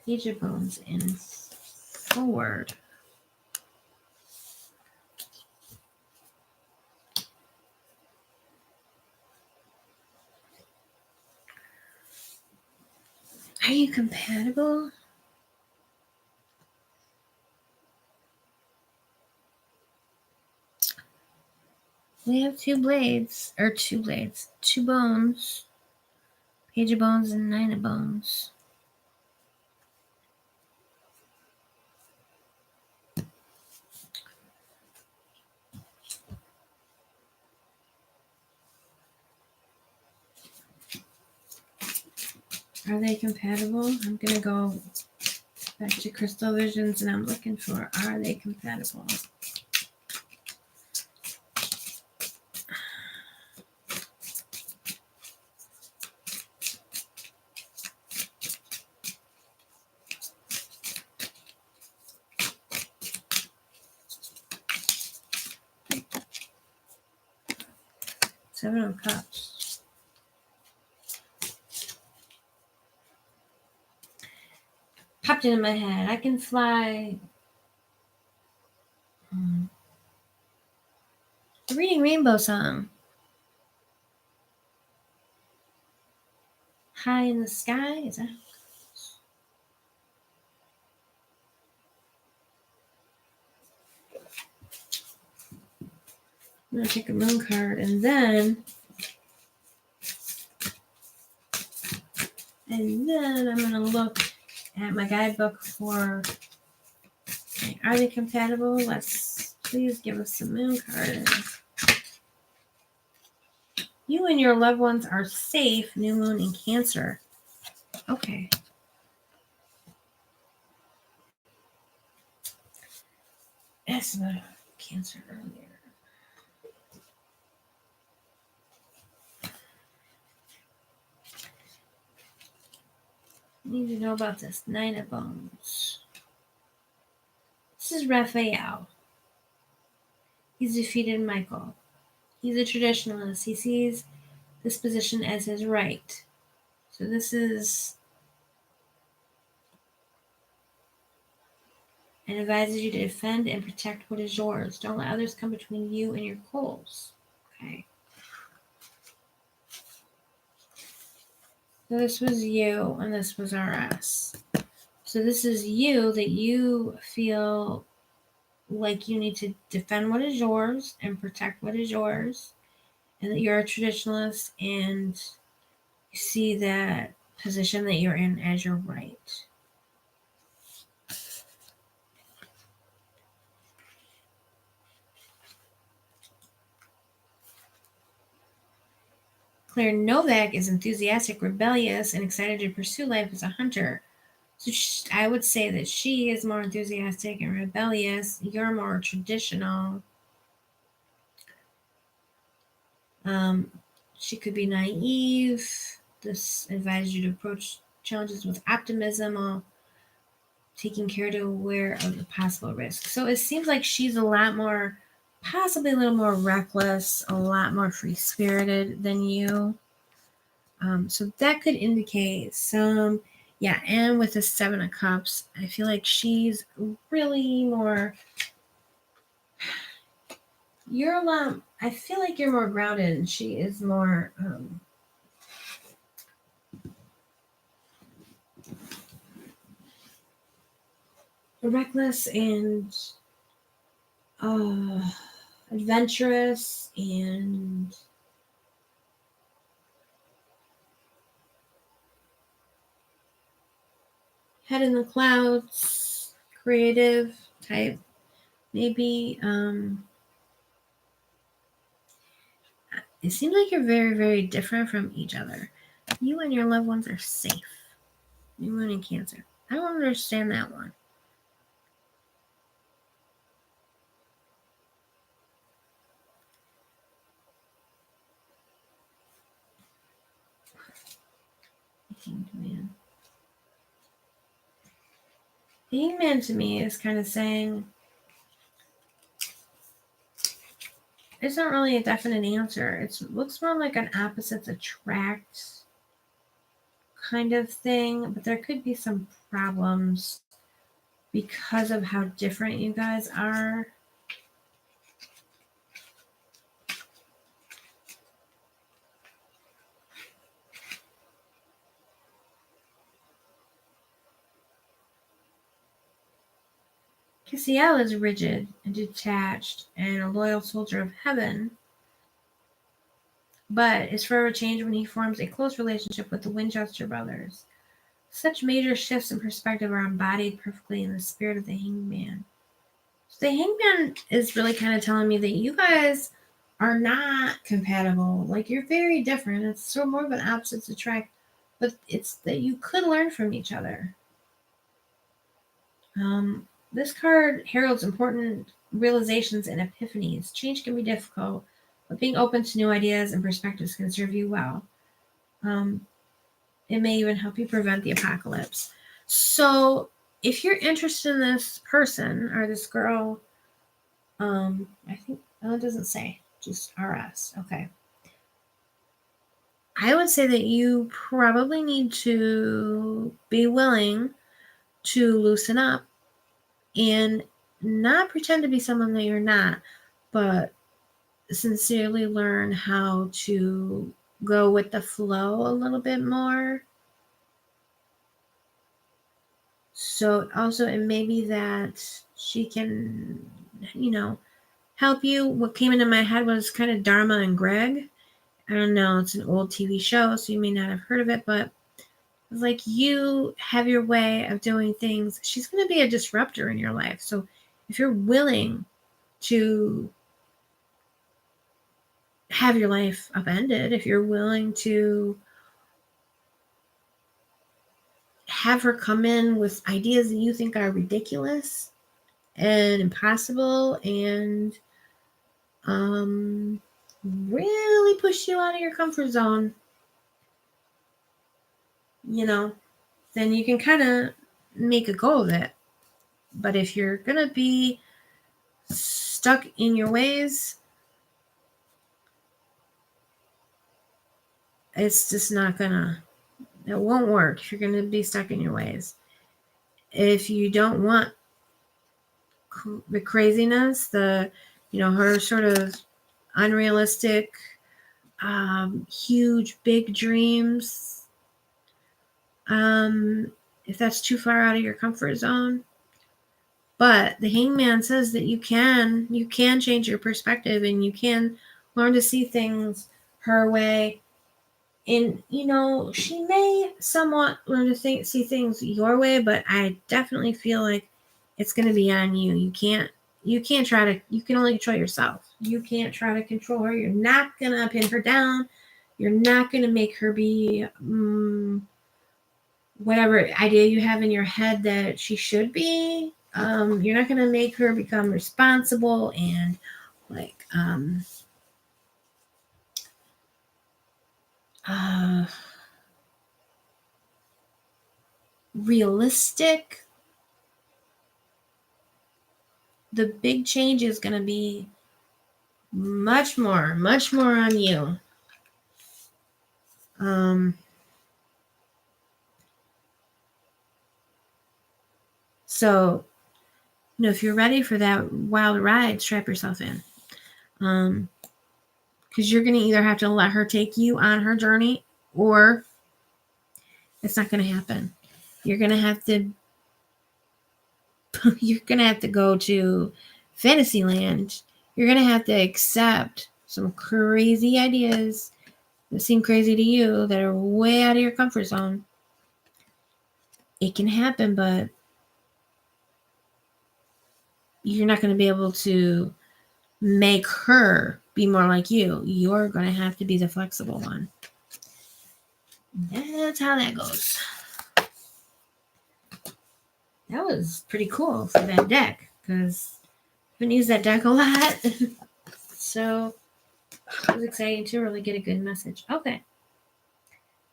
Page of Bones in forward. Are you compatible? We have two bones, Page of Bones and Nine of Bones. Are they compatible? I'm going to go back to Crystal Visions and I'm looking for, are they compatible? Seven of Cups. Popped into my head. I can fly. The Reading Rainbow song. High in the Sky. Is that? I'm going to take a moon card and then I'm going to look at my guidebook for, are they compatible? Let's please give us some moon cards. You and your loved ones are safe. New moon in Cancer. Okay. Asked about Cancer earlier. Need to know about this Nine of Bones. This is Raphael. He's defeated Michael. He's a traditionalist. He sees this position as his right. So this is, and advises you to defend and protect what is yours. Don't let others come between you and your goals. Okay. So this was you and this was RS. So this is you, that you feel like you need to defend what is yours and protect what is yours, and that you're a traditionalist and you see that position that you're in as your right. Claire Novak is enthusiastic, rebellious, and excited to pursue life as a hunter. So I would say that she is more enthusiastic and rebellious. You're more traditional. She could be naive. This advises you to approach challenges with optimism while taking care to aware of the possible risks. So it seems like she's a lot more, possibly a little more reckless, a lot more free-spirited than you. So that could indicate some, yeah, and with the Seven of Cups, I feel like she's really more, you're a lot, I feel like you're more grounded and she is more, reckless and adventurous and head in the clouds, creative type, maybe. It seems like you're very, very different from each other. You and your loved ones are safe. New moon in Cancer. I don't understand that one. Man. The Hangman to me is kind of saying it's not really a definite answer. It looks more like an opposites attract kind of thing, but there could be some problems because of how different you guys are. Cassiel is rigid and detached and a loyal soldier of heaven, but is forever changed when he forms a close relationship with the Winchester brothers. Such major shifts in perspective are embodied perfectly in the spirit of the Hangman. So the Hangman is really kind of telling me that you guys are not compatible. Like, you're very different. It's sort of more of an opposites attract, but it's that you could learn from each other. This card heralds important realizations and epiphanies. Change can be difficult, but being open to new ideas and perspectives can serve you well. It may even help you prevent the apocalypse. So, if you're interested in this person or this girl, I think, it doesn't say, just RS. Okay. I would say that you probably need to be willing to loosen up and not pretend to be someone that you're not, but sincerely learn how to go with the flow a little bit more. So also it may be that she can, help you. What came into my head was kind of Dharma and Greg. I don't know, it's an old TV show, so you may not have heard of it, but it's like you have your way of doing things. She's going to be a disruptor in your life. So if you're willing to have your life upended, if you're willing to have her come in with ideas that you think are ridiculous and impossible and really push you out of your comfort zone, then you can kind of make a go of it. But if you're going to be stuck in your ways, it's just not gonna, it won't work if you're gonna be stuck in your ways. If you don't want the craziness, her sort of unrealistic, huge, big dreams, if that's too far out of your comfort zone. But the Hangman says that you can change your perspective and you can learn to see things her way. And, she may somewhat learn to see things your way, but I definitely feel like it's going to be on you. You can only control yourself. You can't try to control her. You're not going to pin her down. You're not going to make her be whatever idea you have in your head that she should be. You're not going to make her become responsible and like, realistic. The big change is going to be much more on you. So, if you're ready for that wild ride, strap yourself in. Because you're going to either have to let her take you on her journey or it's not going to happen. You're going to have to go to Fantasyland. You're going to have to accept some crazy ideas that seem crazy to you that are way out of your comfort zone. It can happen, but you're not going to be able to make her be more like you. You're going to have to be the flexible one. That's how that goes. That was pretty cool for that deck because I haven't used that deck a lot. So it was exciting to really get a good message. Okay.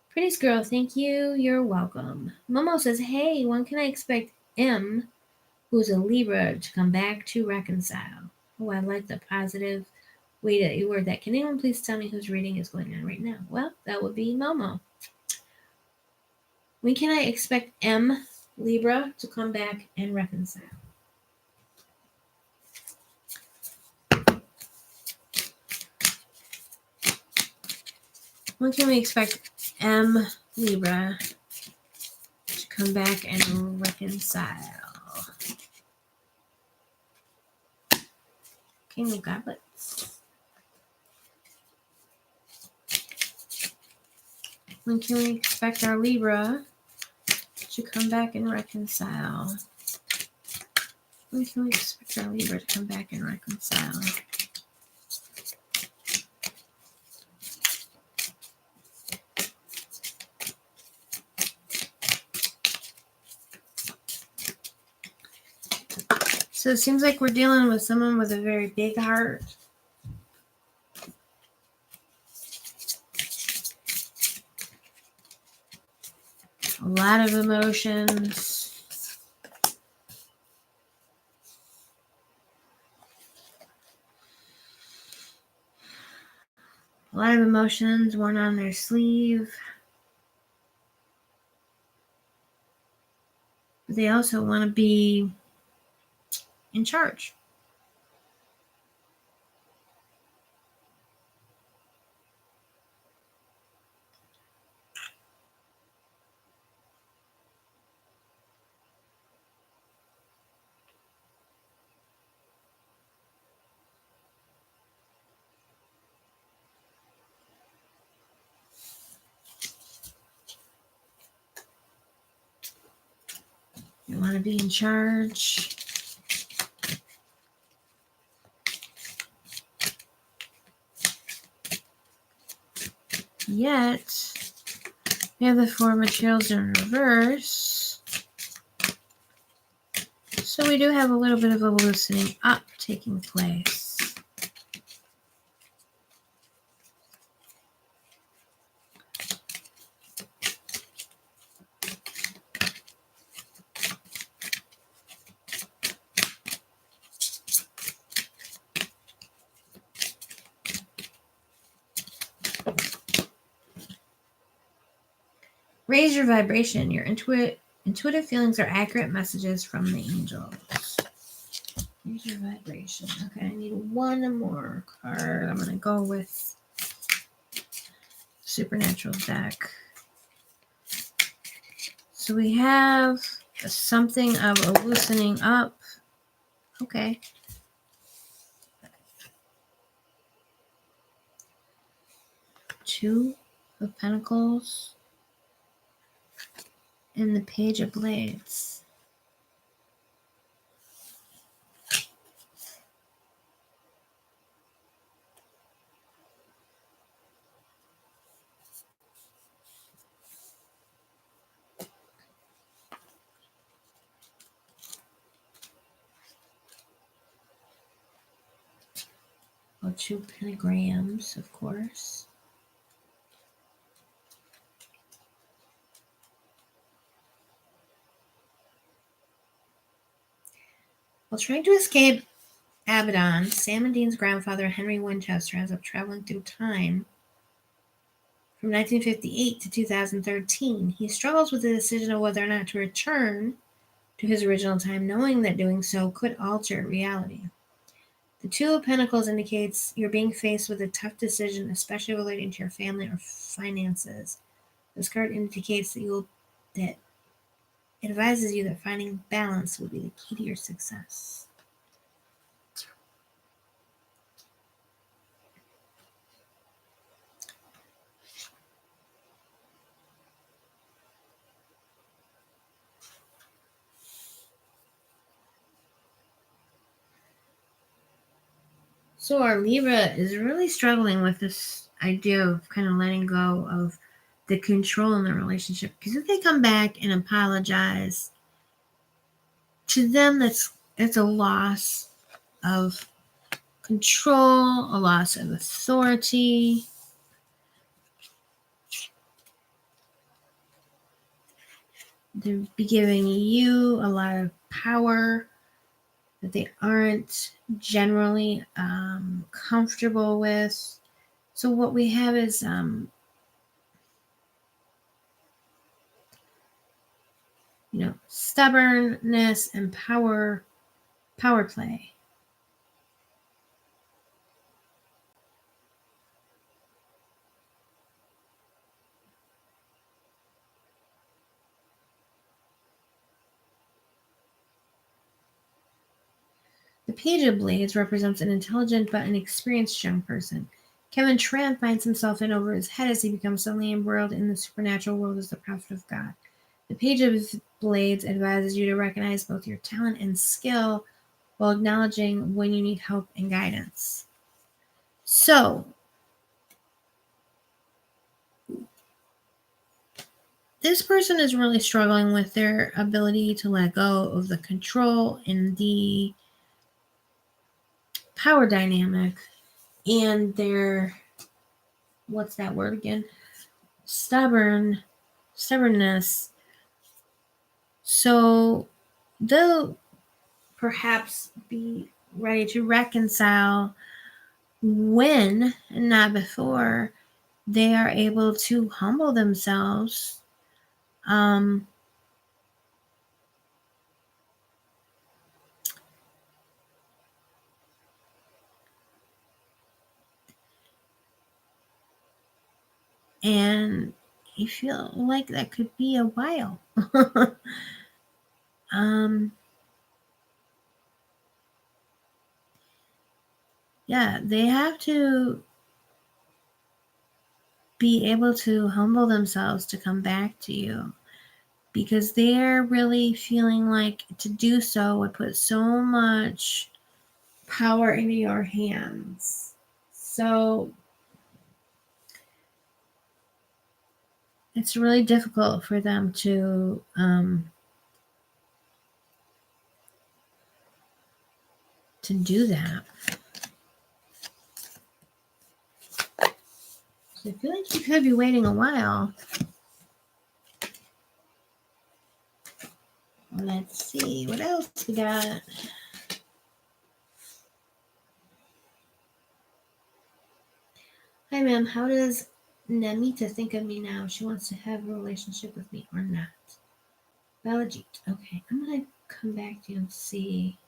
Prettiest girl, thank you. You're welcome. Momo says, hey, when can I expect M, who's a Libra, to come back to reconcile? Oh, I like the positive way that you word that. Can anyone please tell me whose reading is going on right now? Well, that would be Momo. When can I expect M, Libra, to come back and reconcile? When can we expect M, Libra, to come back and reconcile? King of Goblets. When can we expect our Libra to come back and reconcile? When can we expect our Libra to come back and reconcile? So it seems like we're dealing with someone with a very big heart. A lot of emotions. A lot of emotions worn on their sleeve. But they also want to be in charge. They want to be in charge. Yet, we have the Four of Materials in reverse. So we do have a little bit of a loosening up taking place. Raise your vibration. Your intuitive feelings are accurate messages from the angels. Raise your vibration. Okay, I need one more card. I'm going to go with Supernatural deck. So we have something of a loosening up. Okay. Two of Pentacles. And the Page of Blades. Well, two pentagrams, of course. While trying to escape Abaddon, Sam and Dean's grandfather, Henry Winchester, ends up traveling through time from 1958 to 2013. He struggles with the decision of whether or not to return to his original time, knowing that doing so could alter reality. The Two of Pentacles indicates you're being faced with a tough decision, especially relating to your family or finances. This card indicates that it advises you that finding balance will be the key to your success. So our Libra is really struggling with this idea of kind of letting go of the control in the relationship. Because if they come back and apologize, to them it's a loss of control, a loss of authority. They'll be giving you a lot of power that they aren't generally comfortable with. So what we have is stubbornness and power play. The Page of Blades represents an intelligent but inexperienced young person. Kevin Tran finds himself in over his head as he becomes suddenly embroiled in the supernatural world as the prophet of God. The Page of Blades advises you to recognize both your talent and skill while acknowledging when you need help and guidance. So, this person is really struggling with their ability to let go of the control and the power dynamic and their, what's that word again? Stubbornness. So they'll perhaps be ready to reconcile when, and not before, they are able to humble themselves. And you feel like that could be a while. Yeah, they have to be able to humble themselves to come back to you, because they're really feeling like to do so would put so much power into your hands. So it's really difficult for them to do that. So I feel like you could be waiting a while. Let's see what else we got. Hi, ma'am. How does Namita think of me now? She wants to have a relationship with me or not? Balajit. Okay, I'm going to come back to you and see.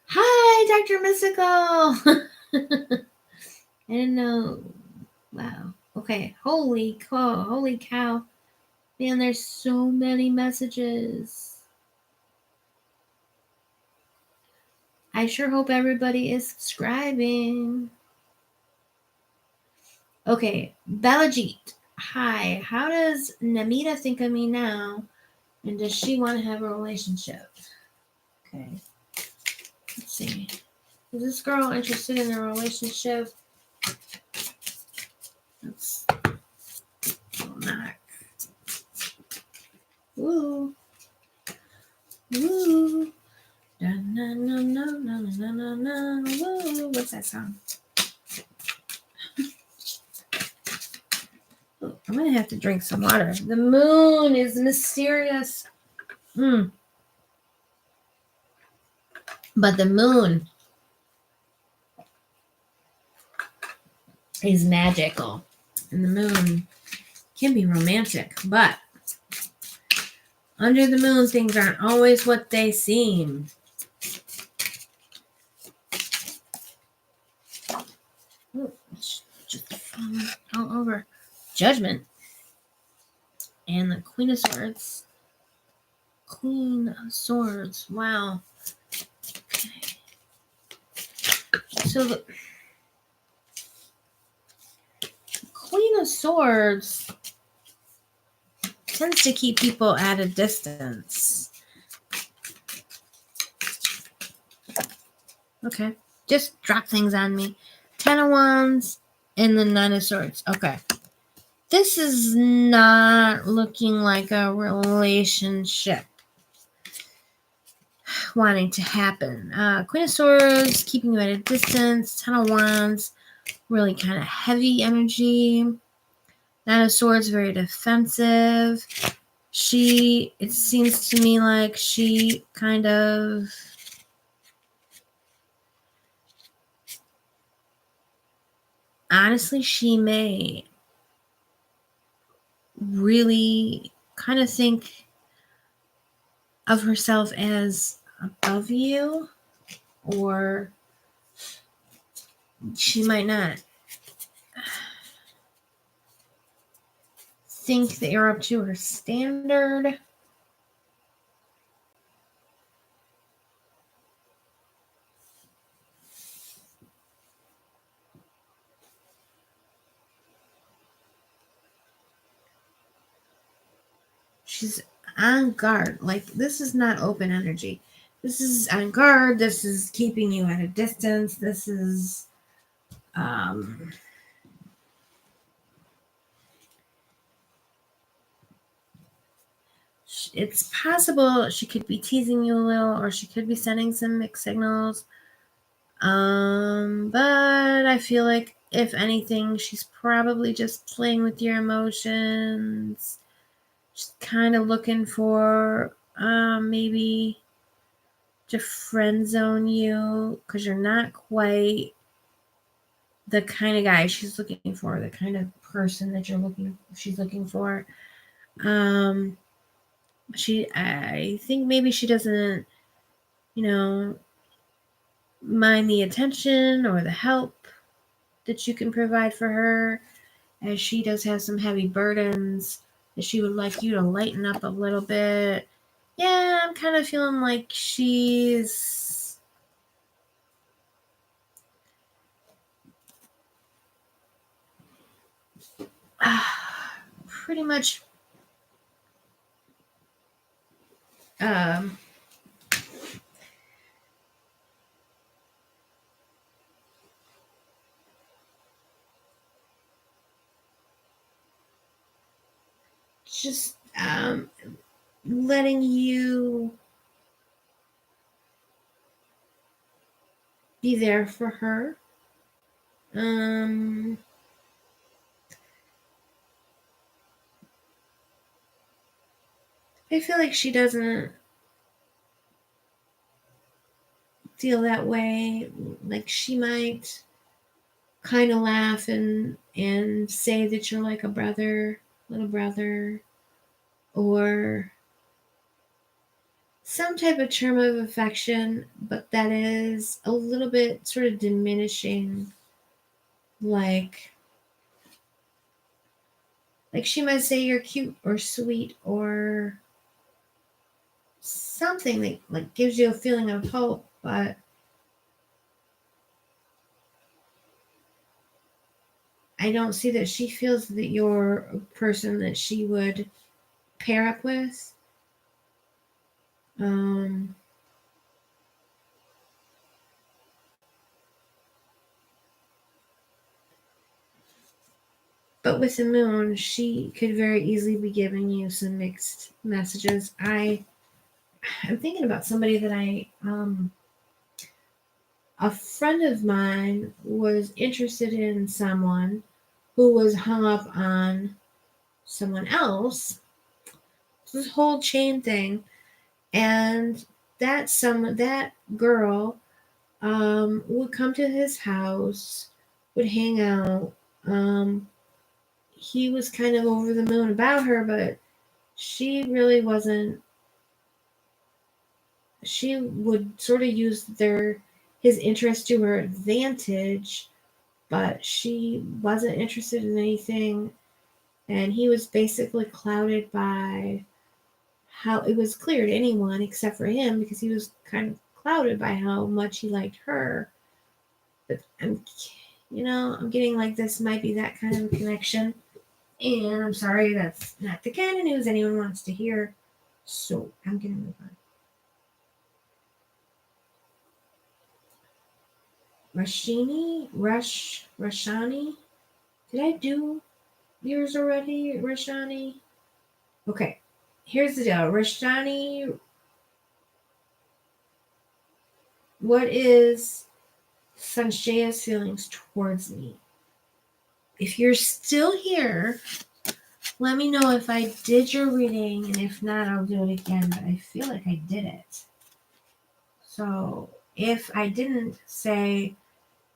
Hi, Dr. Mystical. I didn't know. Wow. Okay. Holy cow. Man, there's so many messages. I sure hope everybody is subscribing. Okay. Balajit. Hi. How does Namita think of me now? And does she want to have a relationship? Okay. Let's see. Is this girl interested in a relationship? Let's knock. Woo. Woo. Na, na, na, na, na, na, na, na, woo. What's that song? Oh, I'm going to have to drink some water. The moon is mysterious. But the moon is magical. And the moon can be romantic. But under the moon, things aren't always what they seem. Oh, it's just falling all over. Judgment. And the Queen of Swords. Queen of Swords. Wow. Okay. So the Queen of Swords tends to keep people at a distance. Okay. Just drop things on me. 10 of Wands and the 9 of Swords. Okay. This is not looking like a relationship wanting to happen. Queen of Swords, keeping you at a distance. 10 of Wands, really kind of heavy energy. 9 of Swords, very defensive. It seems to me like she kind of honestly, she may really kind of think of herself as above you, or she might not think that you're up to her standard. she's on guard. Like, this is not open energy. This is on guard. This is keeping you at a distance. This is, it's possible she could be teasing you a little, or she could be sending some mixed signals. But I feel like, if anything, she's probably just playing with your emotions. She's kind of looking for, maybe to friend zone you, because you're not quite the kind of guy she's looking for, the kind of person that she's looking for. I think maybe she doesn't, mind the attention or the help that you can provide for her, as she does have some heavy burdens that she would like you to lighten up a little bit. Yeah, I'm kind of feeling like she's pretty much just letting you be there for her. I feel like she doesn't feel that way. Like, she might kind of laugh and say that you're like a little brother, or some type of term of affection, but that is a little bit sort of diminishing. Like she might say you're cute or sweet, or something that like gives you a feeling of hope, but I don't see that she feels that you're a person that she would pair up with. But with the moon, she could very easily be giving you some mixed messages. I'm thinking about somebody that a friend of mine was interested in someone who was hung up on someone else. This whole chain thing. And that girl would come to his house, would hang out. He was kind of over the moon about her, but she really wasn't. She would sort of use his interest to her advantage, but she wasn't interested in anything, and he was basically clouded by how it was clear to anyone except for him, because he was kind of clouded by how much he liked her. But I'm getting like this might be that kind of a connection, and I'm sorry, that's not the kind of news anyone wants to hear, so I'm gonna move on. Rashani. Did I do yours already, Rashani? Okay, here's the deal. Rashani, what is Sanchaya's feelings towards me? If you're still here, let me know if I did your reading, and if not, I'll do it again, but I feel like I did it. So if I didn't, say,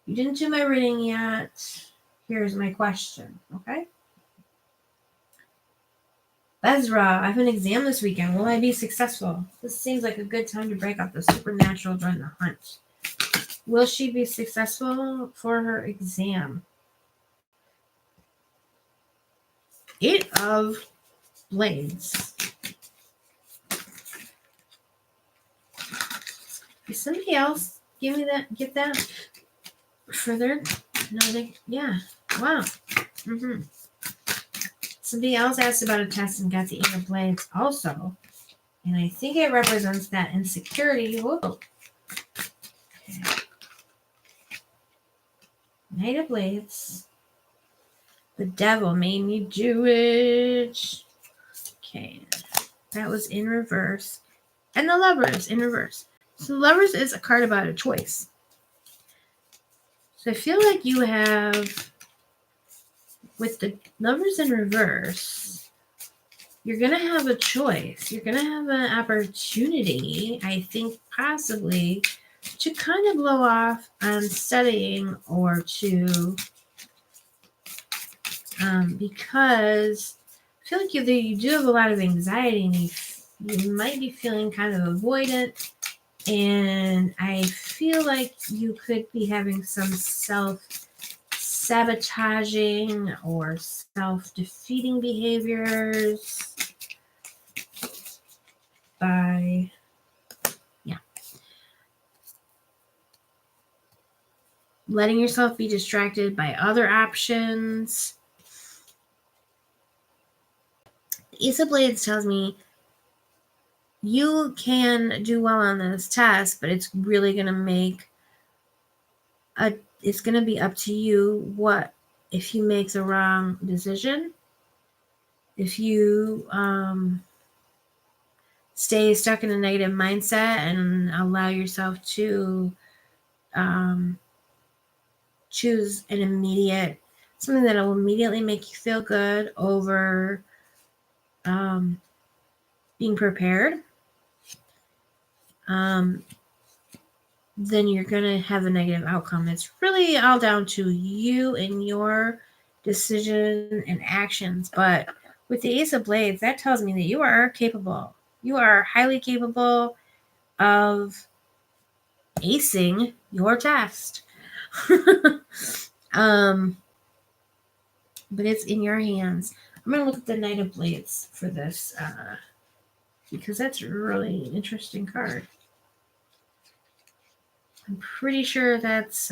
you didn't do my reading yet, here's my question, okay? Ezra, I have an exam this weekend. Will I be successful? This seems like a good time to break up the supernatural during the hunt. Will she be successful for her exam? 8 of Blades. Is somebody else get that further? No, yeah. Wow. Somebody else asked about a test and got the 8 of Blades also. And I think it represents that insecurity. Whoa. Okay. Knight of Blades. The devil made me do it. Okay. That was in reverse. And the Lovers in reverse. So the Lovers is a card about a choice. So I feel like you have, with the Lovers in reverse, you're going to have a choice. You're going to have an opportunity, I think, possibly, to kind of blow off on studying or to, because I feel like you do have a lot of anxiety and you might be feeling kind of avoidant. And I feel like you could be having some self-sabotaging or self-defeating behaviors by, letting yourself be distracted by other options. The Ace of Blades tells me you can do well on this test, but it's really going to it's going to be up to you if you make the wrong decision, if you stay stuck in a negative mindset and allow yourself to choose something that will immediately make you feel good over being prepared, then you're going to have a negative outcome. It's really all down to you and your decision and actions. But with the Ace of Blades, that tells me that you are capable. You are highly capable of acing your test. But it's in your hands. I'm going to look at the Knight of Blades for this because that's a really interesting card. I'm pretty sure that's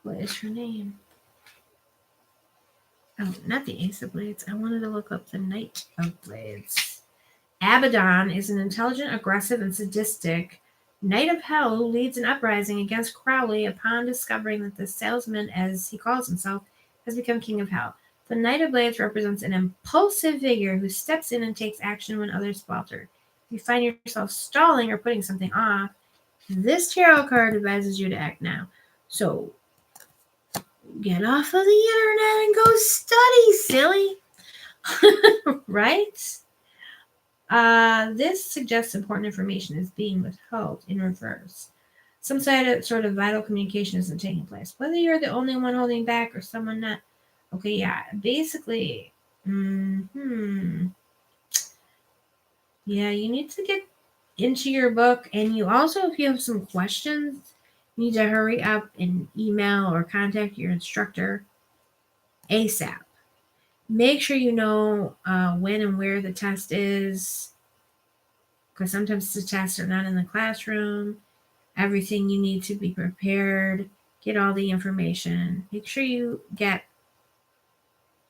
what is her name? Oh, not the Ace of Blades. I wanted to look up the Knight of Blades. Abaddon is an intelligent, aggressive, and sadistic Knight of Hell who leads an uprising against Crowley upon discovering that the salesman, as he calls himself, has become King of Hell. The Knight of Blades represents an impulsive figure who steps in and takes action when others falter. If you find yourself stalling or putting something off, this tarot card advises you to act now. So, get off of the internet and go study, silly. Right? This suggests important information is being withheld in reverse. Some sort of vital communication isn't taking place. Whether you're the only one holding back or someone not. Okay, yeah. Basically, yeah, you need to get into your book. And you also, if you have some questions, you need to hurry up and email or contact your instructor ASAP. Make sure you know when and where the test is, because sometimes the tests are not in the classroom. Everything you need to be prepared. Get all the information. Make sure you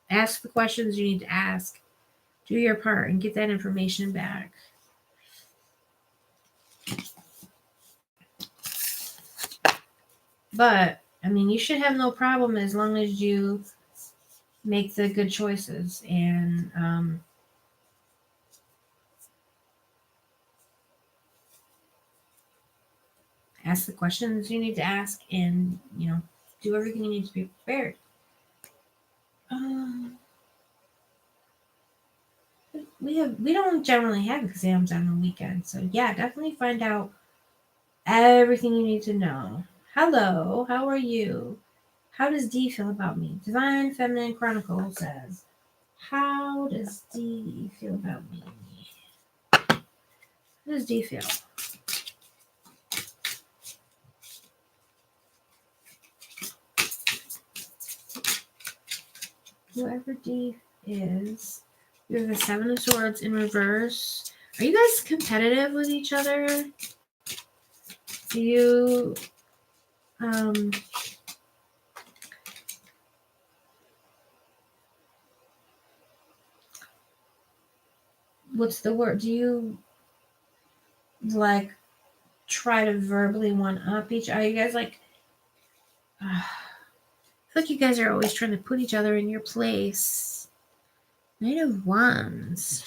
ask the questions you need to ask. Do your part and get that information back. But, I mean, you should have no problem as long as you make the good choices and ask the questions you need to ask and, do everything you need to be prepared. We don't generally have exams on the weekend, so yeah, definitely find out everything you need to know. Hello, how are you? How does D feel about me? Divine Feminine Chronicle says, how does D feel about me? How does D feel? Whoever D is, you have the Seven of Swords in reverse. Are you guys competitive with each other? Do you What's the word? Do you like try to verbally one up each? Are you guys like? I feel like you guys are always trying to put each other in your place. Knight of Wands.